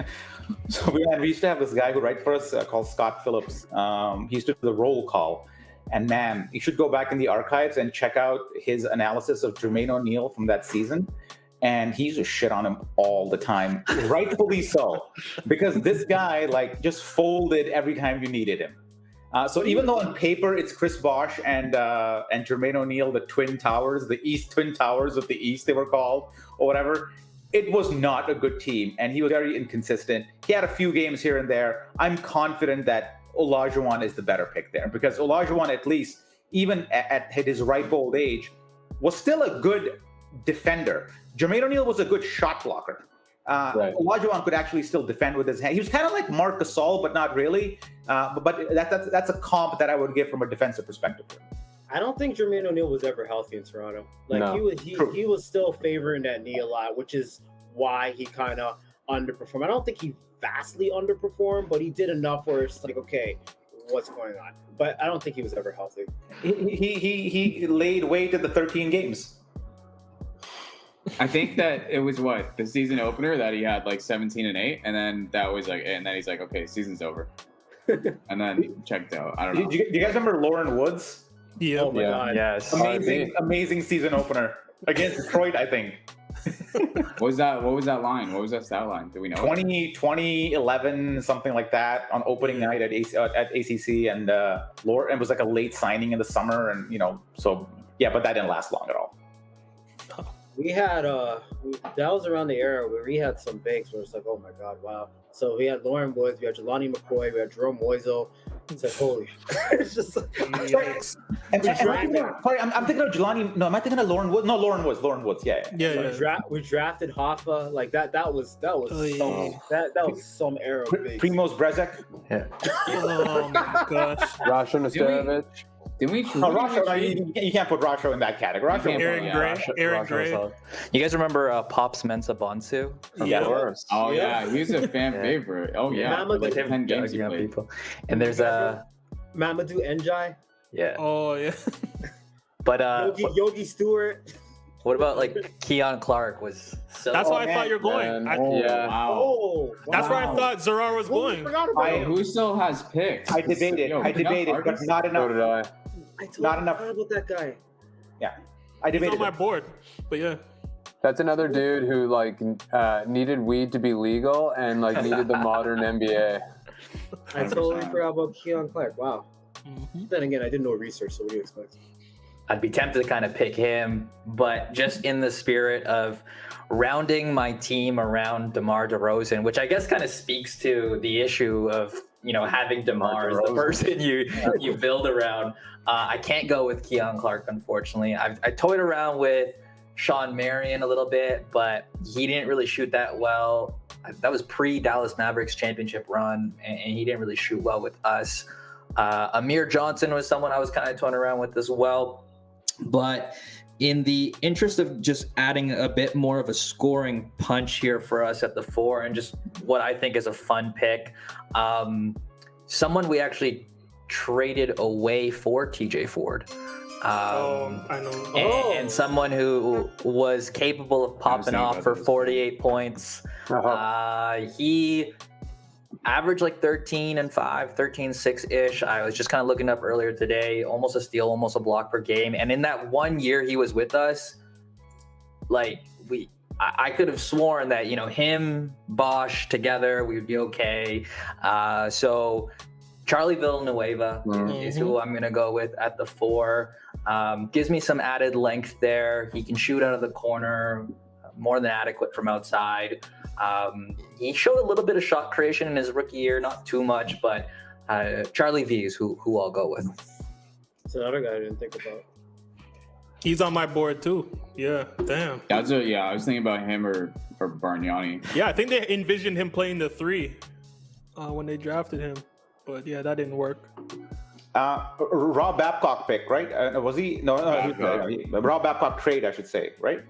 used to have this guy who write for us called Scott Phillips. He used to do the roll call. And man, you should go back in the archives and check out his analysis of Jermaine O'Neal from that season. And he used to shit on him all the time, rightfully so, because this guy just folded every time you needed him. So even though on paper it's Chris Bosh and Jermaine O'Neal, the Twin Towers, the East Twin Towers of the East, they were called, or whatever, it was not a good team, and he was very inconsistent. He had a few games here and there. I'm confident that Olajuwon is the better pick there, because Olajuwon, at least, even at his ripe old age, was still a good defender. Jermaine O'Neal was a good shot blocker. Right. Olajuwon could actually still defend with his hand. He was kind of like Marc Gasol, but not really. But that's a comp that I would give from a defensive perspective. I don't think Jermaine O'Neal was ever healthy in Toronto. He was still favoring that knee a lot, which is why he kind of underperformed. I don't think he vastly underperformed, but he did enough where it's like, okay, what's going on? But I don't think he was ever healthy. He laid weight at the 13 games. I think that it was the season opener that he had 17-8, and then that was and then he's like, okay, season's over, and then checked out. I don't know. Do you guys remember Lauren Woods? Yeah. Oh my God. Yes. Amazing season opener against Detroit, I think. What was that line? What was that stat line? Do we know? 2011, something like that, on opening night at ACC, and Lauren, it was like a late signing in the summer, and so yeah, but that didn't last long at all. We had that was around the era where we had some bigs where it's like, oh my God, wow. So we had Lauren Woods, we had Jelani McCoy, we had Jerome Moiso. It's like, holy. It's just like, I'm thinking of Jelani. No, am I thinking of Lauren Woods? No, Lauren Woods. Yeah. We drafted Hoffa. Like that was some era. Primoz Brezek. Yeah. Oh my gosh. Rasho Nesterovic. Didn't we? You can't put Rasho in that category. Aaron Gray. You guys remember Pops Mensa Bonsu? Yeah. Oh yeah, he was a fan favorite. Oh yeah, Mamadou, 10 games he played. And there's Mamadou Njai. Yeah. Oh yeah. But Yogi Stewart. What about Keon Clark was so? That's why I thought you're going. Wow. That's where I thought Zarar was going. Who still has picks? I debated, but not enough. So did I. I totally forgot about that guy. Yeah, I debated. He's on my board, but yeah. That's another dude who needed weed to be legal and needed the modern NBA. I totally forgot about Keon Clark. Wow. Mm-hmm. Then again, I did no research, so what do you expect? I'd be tempted to kind of pick him, but just in the spirit of rounding my team around Demar Derozan, which I guess kind of speaks to the issue of having Demar as the person you build around. I can't go with Keon Clark, unfortunately. I toyed around with Sean Marion a little bit, but he didn't really shoot that well. That was pre-Dallas Mavericks championship run, and he didn't really shoot well with us. Amir Johnson was someone I was kind of toying around with as well. But in the interest of just adding a bit more of a scoring punch here for us at the 4, and just what I think is a fun pick, someone we actually traded away for TJ Ford. I know. And someone who was capable of popping off for 48 points. He averaged 13-5, 13-6-ish. I was just kind of looking up earlier today, almost a steal, almost a block per game. And in that 1 year he was with us, I could have sworn that, him, Bosh together, we would be okay. So Charlie Villanueva is who I'm going to go with at the 4. Gives me some added length there. He can shoot out of the corner, more than adequate from outside. He showed a little bit of shot creation in his rookie year, not too much, but Charlie V is who I'll go with. That's another guy I didn't think about. He's on my board too. Yeah, damn. I was thinking about him or Bargnani. Yeah, I think they envisioned him playing the 3 when they drafted him, but yeah, that didn't work. Rob Babcock pick, right? Was he? No, Rob Babcock trade, I should say, right?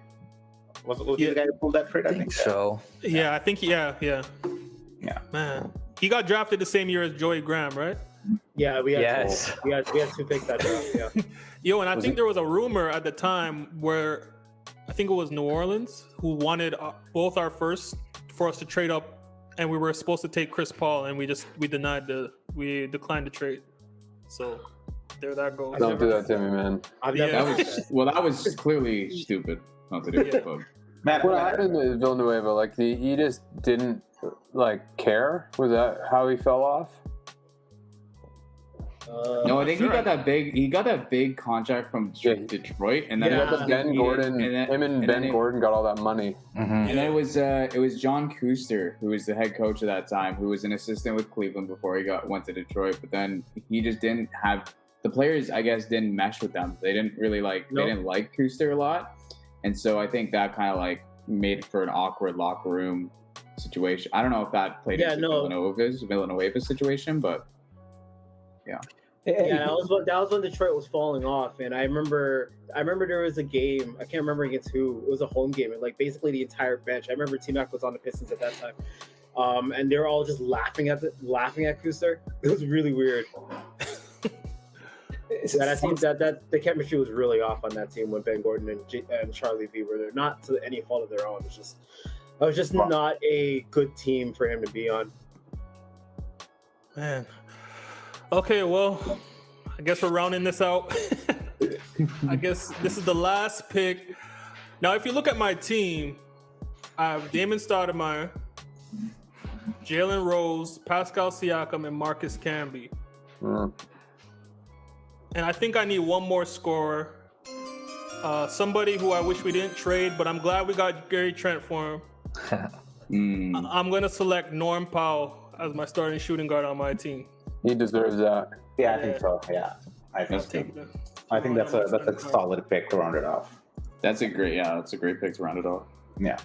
Was he the guy who pulled that trade? I think so. Yeah, I think yeah. Man, he got drafted the same year as Joey Graham, right? Yeah, we had 2 picks that draft. Yeah. Yo, and I think there was a rumor at the time where I think it was New Orleans who wanted both our first for us to trade up, and we were supposed to take Chris Paul, and we declined the trade. So there that goes. Don't do that to me, man. That was clearly stupid not to do it. But. Matt, what happened to Villanueva? Like he just didn't care. Was that how he fell off? No, I think he got that big contract from Detroit, and then Ben Gordon. Him and Ben Gordon got all that money. Mm-hmm. And then it was John Kuster, who was the head coach at that time, who was an assistant with Cleveland before he went to Detroit. But then he just didn't have the players. I guess didn't mesh with them. They didn't really they didn't like Kuster a lot, and so I think that kind of made for an awkward locker room situation. I don't know if that played into Villanueva's situation, but yeah. Yeah, that was when Detroit was falling off, and I remember there was a game, I can't remember against who. It was a home game, and basically the entire bench. I remember T-Mac was on the Pistons at that time, and they were all just laughing at Kuster. It was really weird. I think that the chemistry was really off on that team when Ben Gordon and Charlie V were there. Not to any fault of their own. It was just not a good team for him to be on. Man. Okay, well, I guess we're rounding this out. I guess this is the last pick. Now, if you look at my team, I have Damon Stoudemire, Jalen Rose, Pascal Siakam, and Marcus Camby. And I think I need one more scorer. Somebody who I wish we didn't trade, but I'm glad we got Gary Trent for him. I'm going to select Norm Powell as my starting shooting guard on my team. He deserves that. Yeah, I think so. Yeah, I think that's a solid pick to round it off. That's a great pick to round it off. Yeah.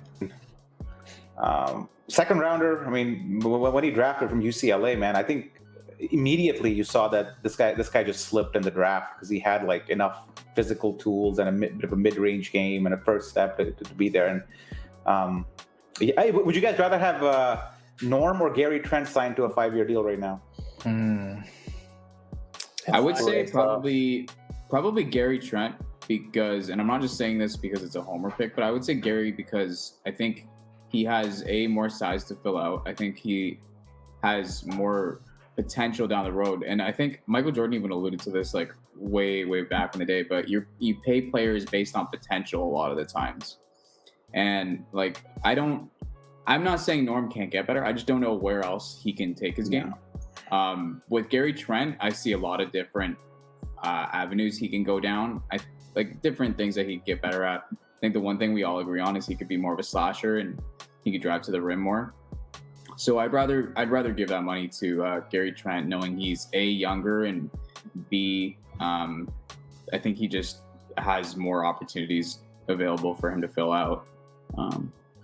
Second rounder. I mean, when he drafted from UCLA, man, I think immediately you saw that this guy just slipped in the draft because he had enough physical tools and a bit of a mid-range game and a first step to be there. And would you guys rather have Norm or Gary Trent signed to a 5-year deal right now? I would say probably Gary Trent because, and I'm not just saying this because it's a homer pick, but I would say Gary because I think he has more size to fill out. I think he has more potential down the road, and I think Michael Jordan even alluded to this way back in the day. But you pay players based on potential a lot of the times, and I'm not saying Norm can't get better. I just don't know where else he can take his game. With Gary Trent, I see a lot of different avenues he can go down. Different things that he'd get better at. I think the one thing we all agree on is he could be more of a slasher and he could drive to the rim more. So I'd rather give that money to Gary Trent, knowing he's A, younger, and B, I think he just has more opportunities available for him to fill out.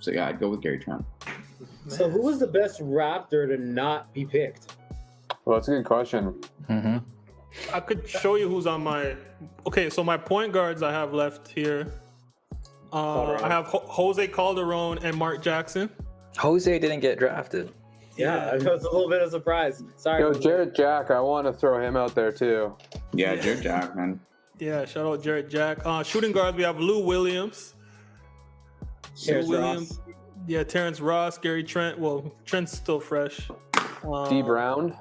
So yeah, I'd go with Gary Trent. So who was the best Raptor to not be picked? Well, that's a good question. Mm-hmm. I could show you who's on my. Okay, so my point guards I have left here. I have Jose Calderon and Mark Jackson. Jose didn't get drafted. Yeah, it was a little bit of a surprise. Sorry. Yo, Jarrett Jack, I want to throw him out there too. Yeah, Jarrett Jack, man. Yeah, shout out Jarrett Jack. Shooting guards, we have Lou Williams. Terrence Ross. Yeah, Terrence Ross, Gary Trent. Well, Trent's still fresh. D Brown.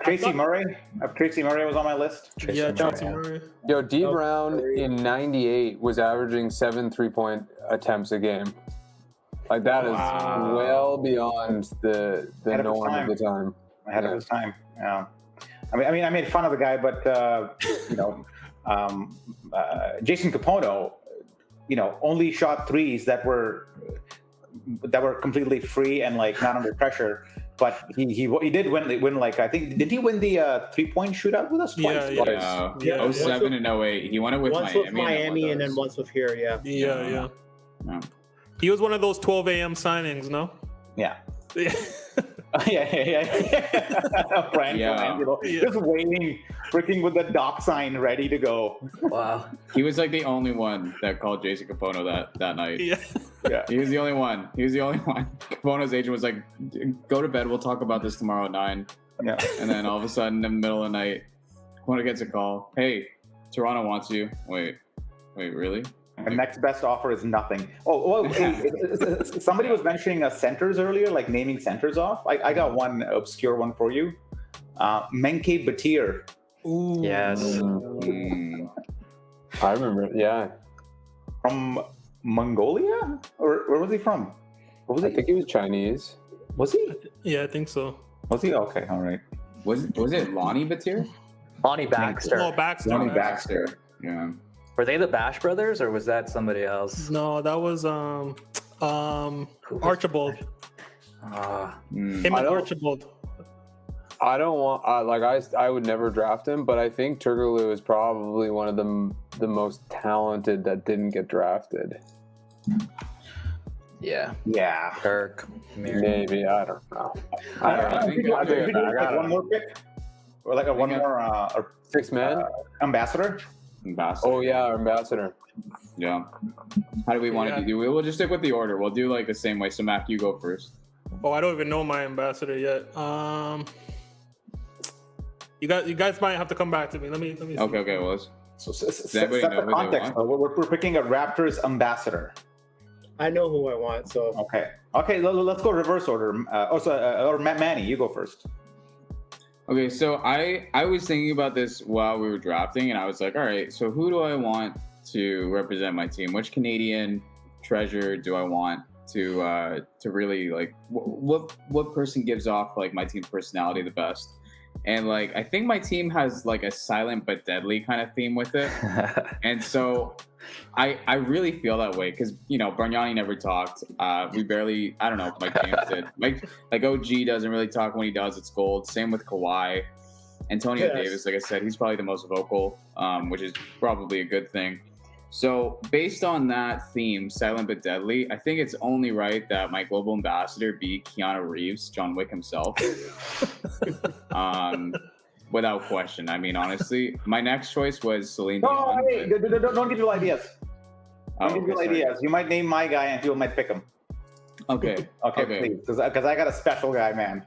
Tracy Murray. Tracy Murray was on my list. Yeah, Tracy Murray. Yo, D Brown in '98 was averaging 7 3-point attempts a game. Like that is well beyond the norm of the time. Ahead of his time. Yeah. I mean, I made fun of the guy, but Jason Capono, only shot threes that were completely free and like not under pressure. But he did win like, I think, did he win the 3-point shootout with us twice? Yeah. 07 and 08. He won it with once Miami and then once with here. Yeah. He was one of those 12 a.m. signings, no? Yeah. Yeah. Brian Colangelo, just waiting, freaking with the dock sign ready to go. Wow. He was like the only one that called Jason Capono that night. Yeah. He was the only one. Capono's agent was like, go to bed. We'll talk about this tomorrow at 9. Yeah. And then all of a sudden, in the middle of the night, Capono gets a call. Hey, Toronto wants you. Wait, really? The next best offer is nothing. Somebody was mentioning centers earlier, like naming centers off. I got one obscure one for you. Menke Batir. Ooh. Yes. I remember. Yeah. From Mongolia? Or where was he from? What was I think he was Chinese. Was he? Yeah, I think so. Was he? Okay, all right. Was it Lonnie Batir? Lonnie Baxter. Oh, Baxter. Lonnie Baxter. Yeah. Were they the Bash brothers or was that somebody else? No, that was Archibald. Him and Archibald. I don't want I would never draft him, but I think Turkoglu is probably one of the most talented that didn't get drafted. Yeah. Kirk. Maybe, I don't know. I think one more pick, or like one more six man ambassador. Oh yeah, our ambassador. Yeah. How do we want to do? We'll just stick with the order. We'll do like the same way. So Mac, you go first. Oh, I don't even know my ambassador yet. You guys might have to come back to me. Let me see. Okay. Well, set the context. We're picking a Raptors ambassador. I know who I want. So okay. Let's go reverse order. Or Manny, you go first. Okay, so I was thinking about this while we were drafting, and I was like, all right, so who do I want to represent my team? Which Canadian treasure do I want to really like? What person gives off like my team's personality the best? And like, I think my team has like a silent but deadly kind of theme with it, and so I really feel that way because Bargnani never talked. We barely. I don't know if Mike James did. Like OG doesn't really talk. When he does, it's gold. Same with Kawhi. Antonio Davis, like I said, he's probably the most vocal, which is probably a good thing. So based on that theme, silent but deadly, I think it's only right that my global ambassador be Keanu Reeves, John Wick himself. Without question. I mean, honestly, my next choice was Celine Dion. Hey, don't give you ideas. Don't give you ideas. You might name my guy and people might pick him. Okay, please, because I got a special guy, man.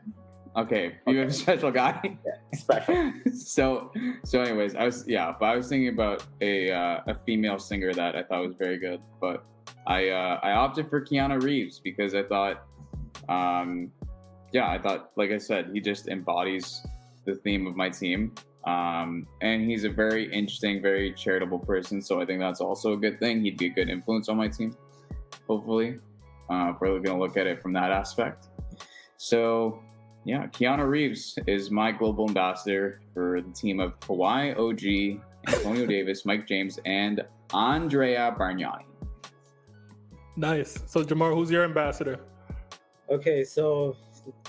Okay, you have a special guy. Special. So anyways, I was thinking about a female singer that I thought was very good, but I opted for Keanu Reeves because I thought, like I said, he just embodies the theme of my team, and he's a very interesting, very charitable person. So I think that's also a good thing. He'd be a good influence on my team, hopefully. If we're gonna look at it from that aspect. So. Yeah, Keanu Reeves is my global ambassador for the team of Kawhi, OG, Antonio Davis, Mike James, and Andrea Bargnani. Nice. So, Jamar, who's your ambassador? Okay, so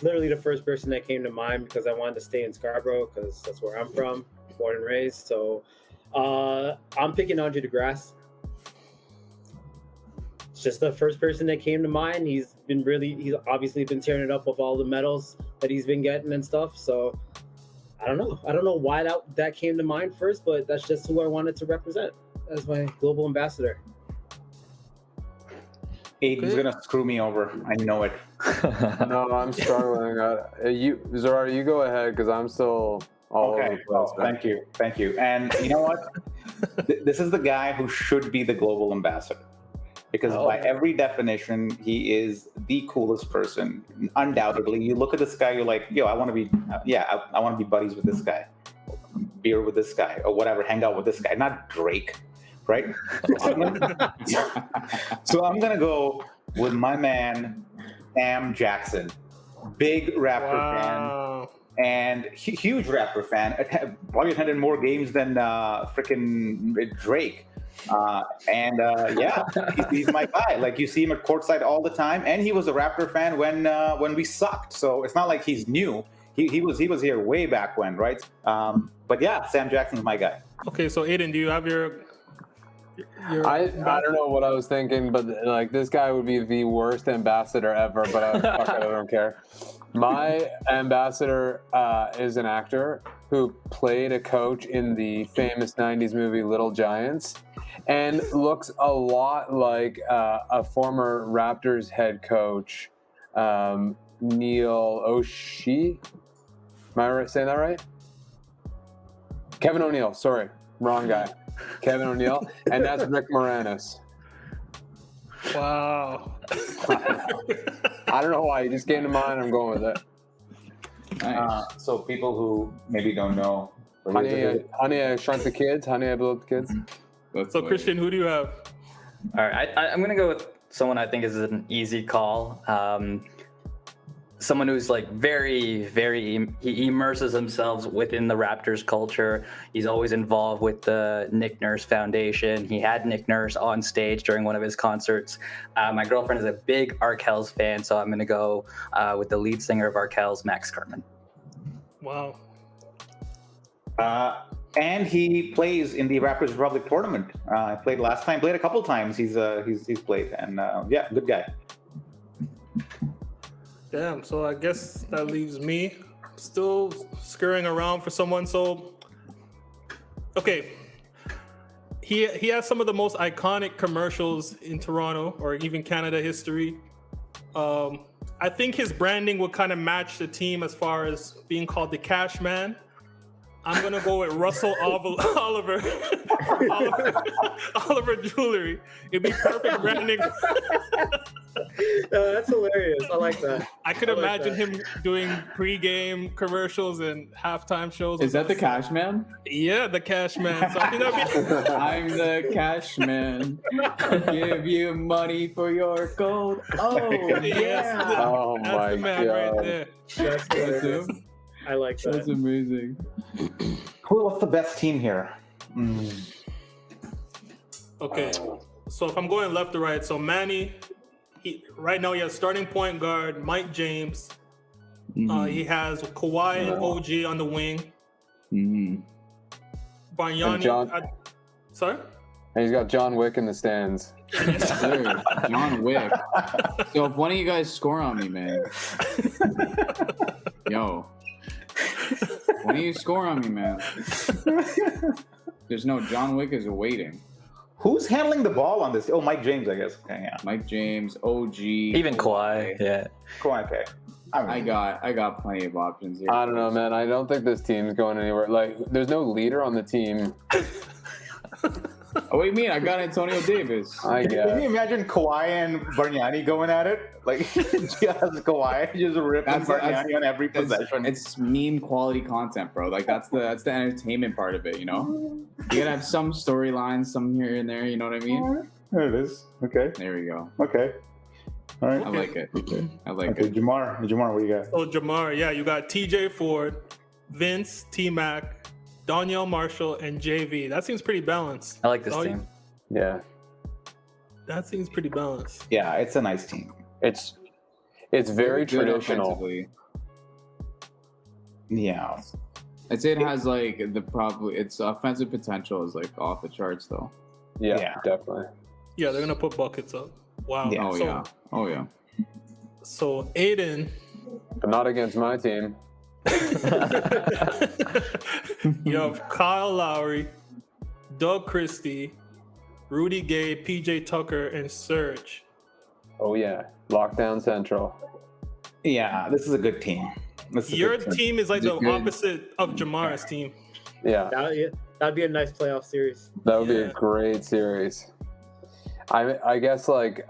literally the first person that came to mind because I wanted to stay in Scarborough because that's where I'm from, born and raised. So I'm picking Andre Degrasse. It's just the first person that came to mind. He's obviously been tearing it up with all the medals that he's been getting and stuff. So I don't know why that came to mind first, but that's just who I wanted to represent as my global ambassador. Aiden's gonna screw me over. I know it. No, I'm struggling. Zarar, you go ahead because I'm still all over the place. Thank you. And you know what? This is the guy who should be the global ambassador. because by every definition, he is the coolest person. Undoubtedly, you look at this guy, you're like, yo, I want to be, I want to be buddies with this guy, beer with this guy, or whatever, hang out with this guy. Not Drake, right? So I'm gonna go with my man Sam Jackson, big Raptor fan. And huge Raptor fan. Probably attended more games than freaking Drake. He's my guy. Like, you see him at courtside all the time, and he was a Raptor fan when we sucked. So it's not like he's new. He was here way back when, right? But yeah, Sam Jackson's my guy. Okay, so Adon, do you have your I don't know what I was thinking, but like, this guy would be the worst ambassador ever. But I don't care. My ambassador is an actor who played a coach in the famous 90s movie Little Giants and looks a lot like a former Raptors head coach, Neil O'Shea. Am I saying that right? Kevin O'Neill. Sorry, wrong guy. Kevin O'Neill. And that's Rick Moranis. Wow. I don't know why. He just came to mind. I'm going with it. Nice. So people who maybe don't know. Honey, I Shrunk the Kids. Honey, I Blew Up the Kids. So, Kristian, who do you have? All right, I'm going to go with someone I think is an easy call. Someone who's like very, he immerses himself within the Raptors culture. He's always involved with the Nick Nurse Foundation. He had Nick Nurse on stage during one of his concerts. My girlfriend is a big Arkells fan, so I'm going to go with the lead singer of Arkells, Max Cartman. Wow. And he plays in the Raptors Republic tournament. Played last time, played a couple times. He's played, and good guy. Damn, so I guess that leaves me still scurrying around for someone. So, okay, he has some of the most iconic commercials in Toronto or even Canada history. I think his branding would kind of match the team as far as being called the Cash Man. I'm gonna go with Russell Oliver Jewelry. It'd be perfect branding. That's hilarious. I like that. I could imagine him doing pre-game commercials and halftime shows. Is that the Cash Man? Yeah, the Cash Man. So I think that'd be... I'm the Cash Man. I'll give you money for your gold. Oh, yeah. Oh That's my the man God. right there. That's hilarious. I like that. That's amazing. What's the best team here? Okay, so if I'm going left to right, so Manny, right now he has starting point guard Mike James. He has Kawhi and OG on the wing. Bargnani. Sorry? And he's got John Wick in the stands. Dude, John Wick. So if one of you guys score on me, man. Yo. Why don't you score on me, man? There's no John Wick is waiting. Who's handling the ball on this? Oh, Mike James, I guess. Okay, yeah. Mike James, OG, Even Kawhi, yeah. Kawhi, okay. I got plenty of options here. I don't know, man. I don't think this team's going anywhere. Like, there's no leader on the team. Oh, what do you mean? I got Antonio Davis. I Can guess. you imagine Kawhi and Bargnani going at it? Like, just Kawhi just ripping Bargnani on every possession. It's meme quality content, bro. Like that's the entertainment part of it, you know? You gotta have some storylines, some here and there, you know what I mean? There it is. Okay. There we go. Okay. All right. I like it. I like Okay, it. Jamar, what do you got? So Jamar, yeah, you got TJ Ford, Vince, T-Mac, Danielle Marshall, and JV. That seems pretty balanced. I like this team. Yeah. That seems pretty balanced. Yeah, it's a nice team. It's very Good traditional. offensively. Yeah. I'd say it has like its offensive potential is like off the charts though. Yeah, Yeah. definitely. Yeah, they're gonna put buckets up. Wow. Yeah. Oh yeah. So Adon, But not against my team. you have Kyle Lowry, Doug Christie, Rudy Gay, PJ Tucker, and Serge. Oh, yeah. Lockdown Central. Yeah, this is a good team. Your team is like Is it the good? opposite of Jamar's team. Yeah. That'd be a nice playoff series. That would be Yeah. a great series. I guess like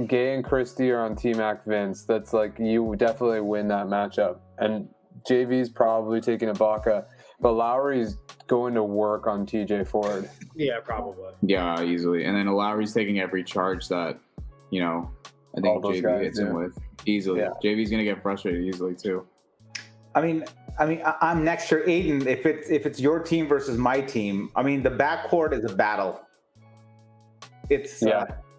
Gay and Christie are on T-Mac Vince. That's like you would definitely win that matchup. And JV's probably taking Ibaka, but Lowry's going to work on TJ Ford. Yeah, probably. Yeah, easily. And then Lowry's taking every charge that, I think JV hits him with easily. Yeah. JV's gonna get frustrated easily too. I mean, I'm next to Adon. If it's your team versus my team, I mean, the backcourt is a battle. It's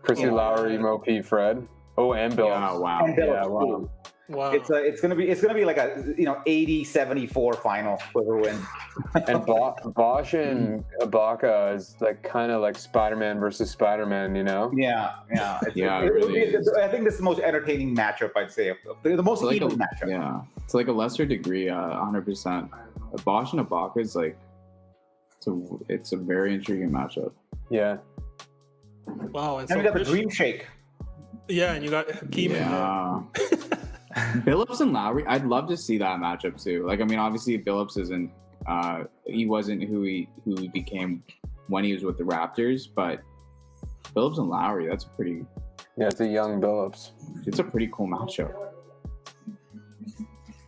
Christie, Lowry, Mo P, Fred. Oh, and Billups. Yeah, wow. And Billups, yeah, wow. Wow. It's gonna be like a 80-74 final whoever wins. And Bosh and Ibaka is like kind of like Spider-Man versus Spider-Man, Yeah. It really is. I think this is the most entertaining matchup, I'd say. The most even matchup. Yeah, it's like a lesser degree, 100%. Bosh and Ibaka is like, it's a very intriguing matchup. Yeah. Wow. And we got the Dream Shake. Yeah, and you got Hakeem. Yeah. Billups and Lowry, I'd love to see that matchup too. Like, I mean, obviously Billups isn't, he wasn't who he became when he was with the Raptors, but Billups and Lowry, it's a young Billups. It's a pretty cool matchup.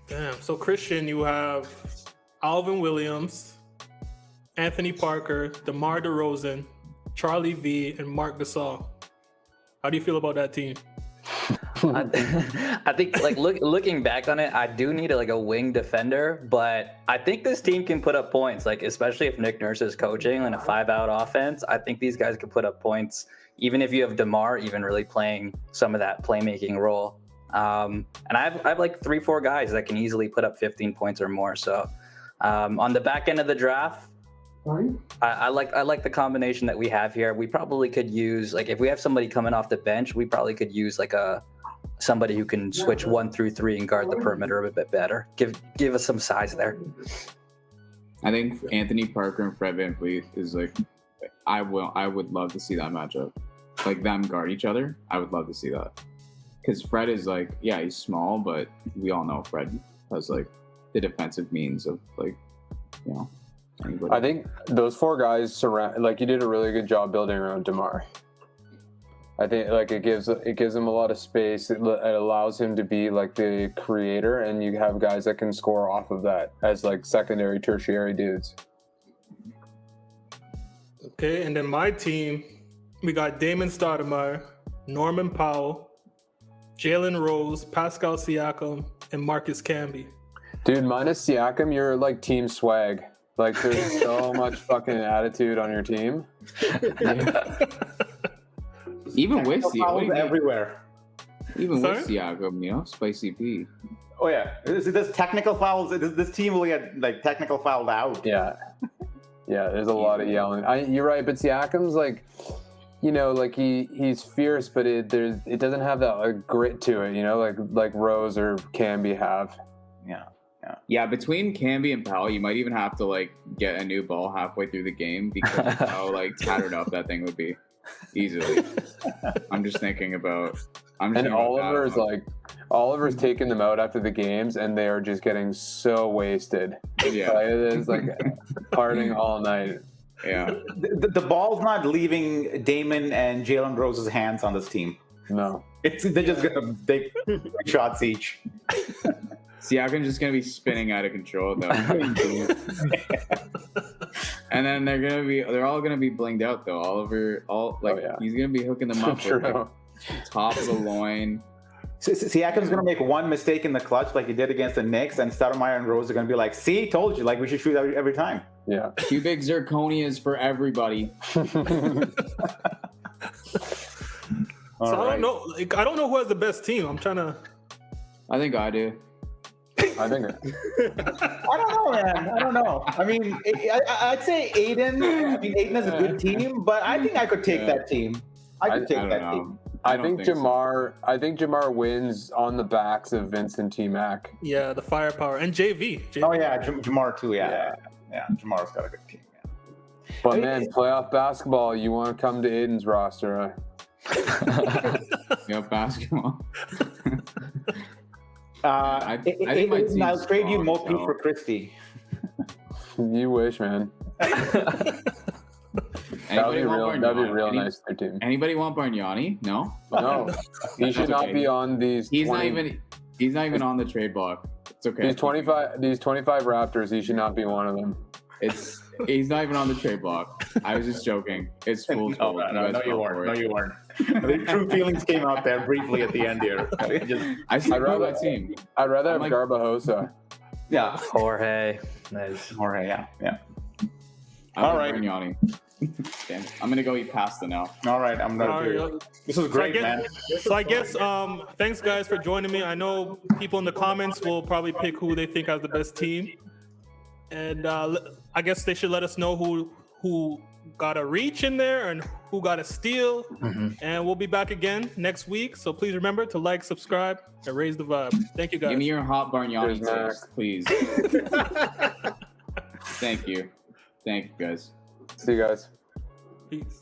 Damn. So Kristian, you have Alvin Williams, Anthony Parker, DeMar DeRozan, Charlie V, and Marc Gasol. How do you feel about that team? I think, like, looking back on it, I do need a wing defender, but I think this team can put up points. Like, especially if Nick Nurse is coaching in a 5-out offense, I think these guys can put up points. Even if you have DeMar even really playing some of that playmaking role, and I have like 3-4 guys that can easily put up 15 points or more. So on the back end of the draft, I like the combination that we have here. We probably could use, like, if we have somebody coming off the bench, we probably could use like somebody who can switch 1 through 3 and guard the perimeter a bit better. Give us some size there. I think Anthony Parker and Fred VanVleet is like, I would love to see that matchup. Like, them guard each other. I would love to see that. Because Fred is like, yeah, he's small, but we all know Fred has like the defensive means of like, anybody. I think those 4 guys you did a really good job building around DeMar. I think like it gives him a lot of space. It allows him to be like the creator, and you have guys that can score off of that as like secondary, tertiary dudes. Okay, and then my team, we got Damon Stoudemire, Norman Powell, Jalen Rose, Pascal Siakam, and Marcus Camby. Dude, minus Siakam, you're like team swag. Like, there's so much fucking attitude on your team. Even with Siakam, everywhere. Even with Siakam, Spicy P. Oh yeah, this technical fouls. This team will get like technical fouled out. Yeah, there's a lot of yelling. You're right, but Siakam's like, like he's fierce, but it doesn't have that grit to it. Like Rose or Camby have. Yeah, between Camby and Powell, you might even have to like get a new ball halfway through the game because of how like tattered up that thing would be easily. I'm just thinking about. Oliver's taking them out after the games, and they are just getting so wasted. Yeah, it is like partying all night. Yeah, the ball's not leaving Damon and Jalen Rose's hands on this team. No, they're just gonna take shots each. Siakam's just gonna be spinning out of control though. And then they're all gonna be blinged out though. Oliver, he's gonna be hooking them up with like, top of the loin. Siakam's gonna make one mistake in the clutch like he did against the Knicks, and Stoudemire and Rose are gonna be like, "See, told you, like we should shoot every time." Yeah, cubic zirconias for everybody. I don't know. Like, I don't know who has the best team. I'm trying to. I think I do. I think. I don't know, man. I don't know. I mean, I'd say Adon. I mean, Adon is a good team, but I think I could take that team. I could take that team. I think Jamar. I think Jamar wins on the backs of Vincent T-Mac. Yeah, the firepower and JV. Oh yeah, Jamar too. Yeah. Jamar's got a good team. Yeah. But man, playoff basketball. You want to come to Adon's roster? Yeah, basketball. I think I'll trade you Mo P for Christie. You wish, man. And Anybody want That'd be Bargnani? real nice for your team. Anybody want Bargnani? No. No, he should not be on these. He's 20, not even on the trade block. It's okay. These 25 Raptors. He should not be one of them. He's not even on the trade block. I was just joking. It's full. No, you weren't. The true feelings came out there briefly at the end here. I still love that team. I'd rather have Garbajosa. Yeah. Jorge. Nice. Jorge, yeah. All right. Damn, I'm gonna go eat pasta now. All right, I'm not here. This is great, man. So I guess thanks guys for joining me. I know people in the comments will probably pick who they think has the best team, and I guess they should let us know who got a reach in there and who got a steal. And we'll be back again next week. So please remember to like, subscribe, and raise the vibe. Thank you guys. Give me your hot Bargnani taste, please. Thank you, guys. See you guys. Peace.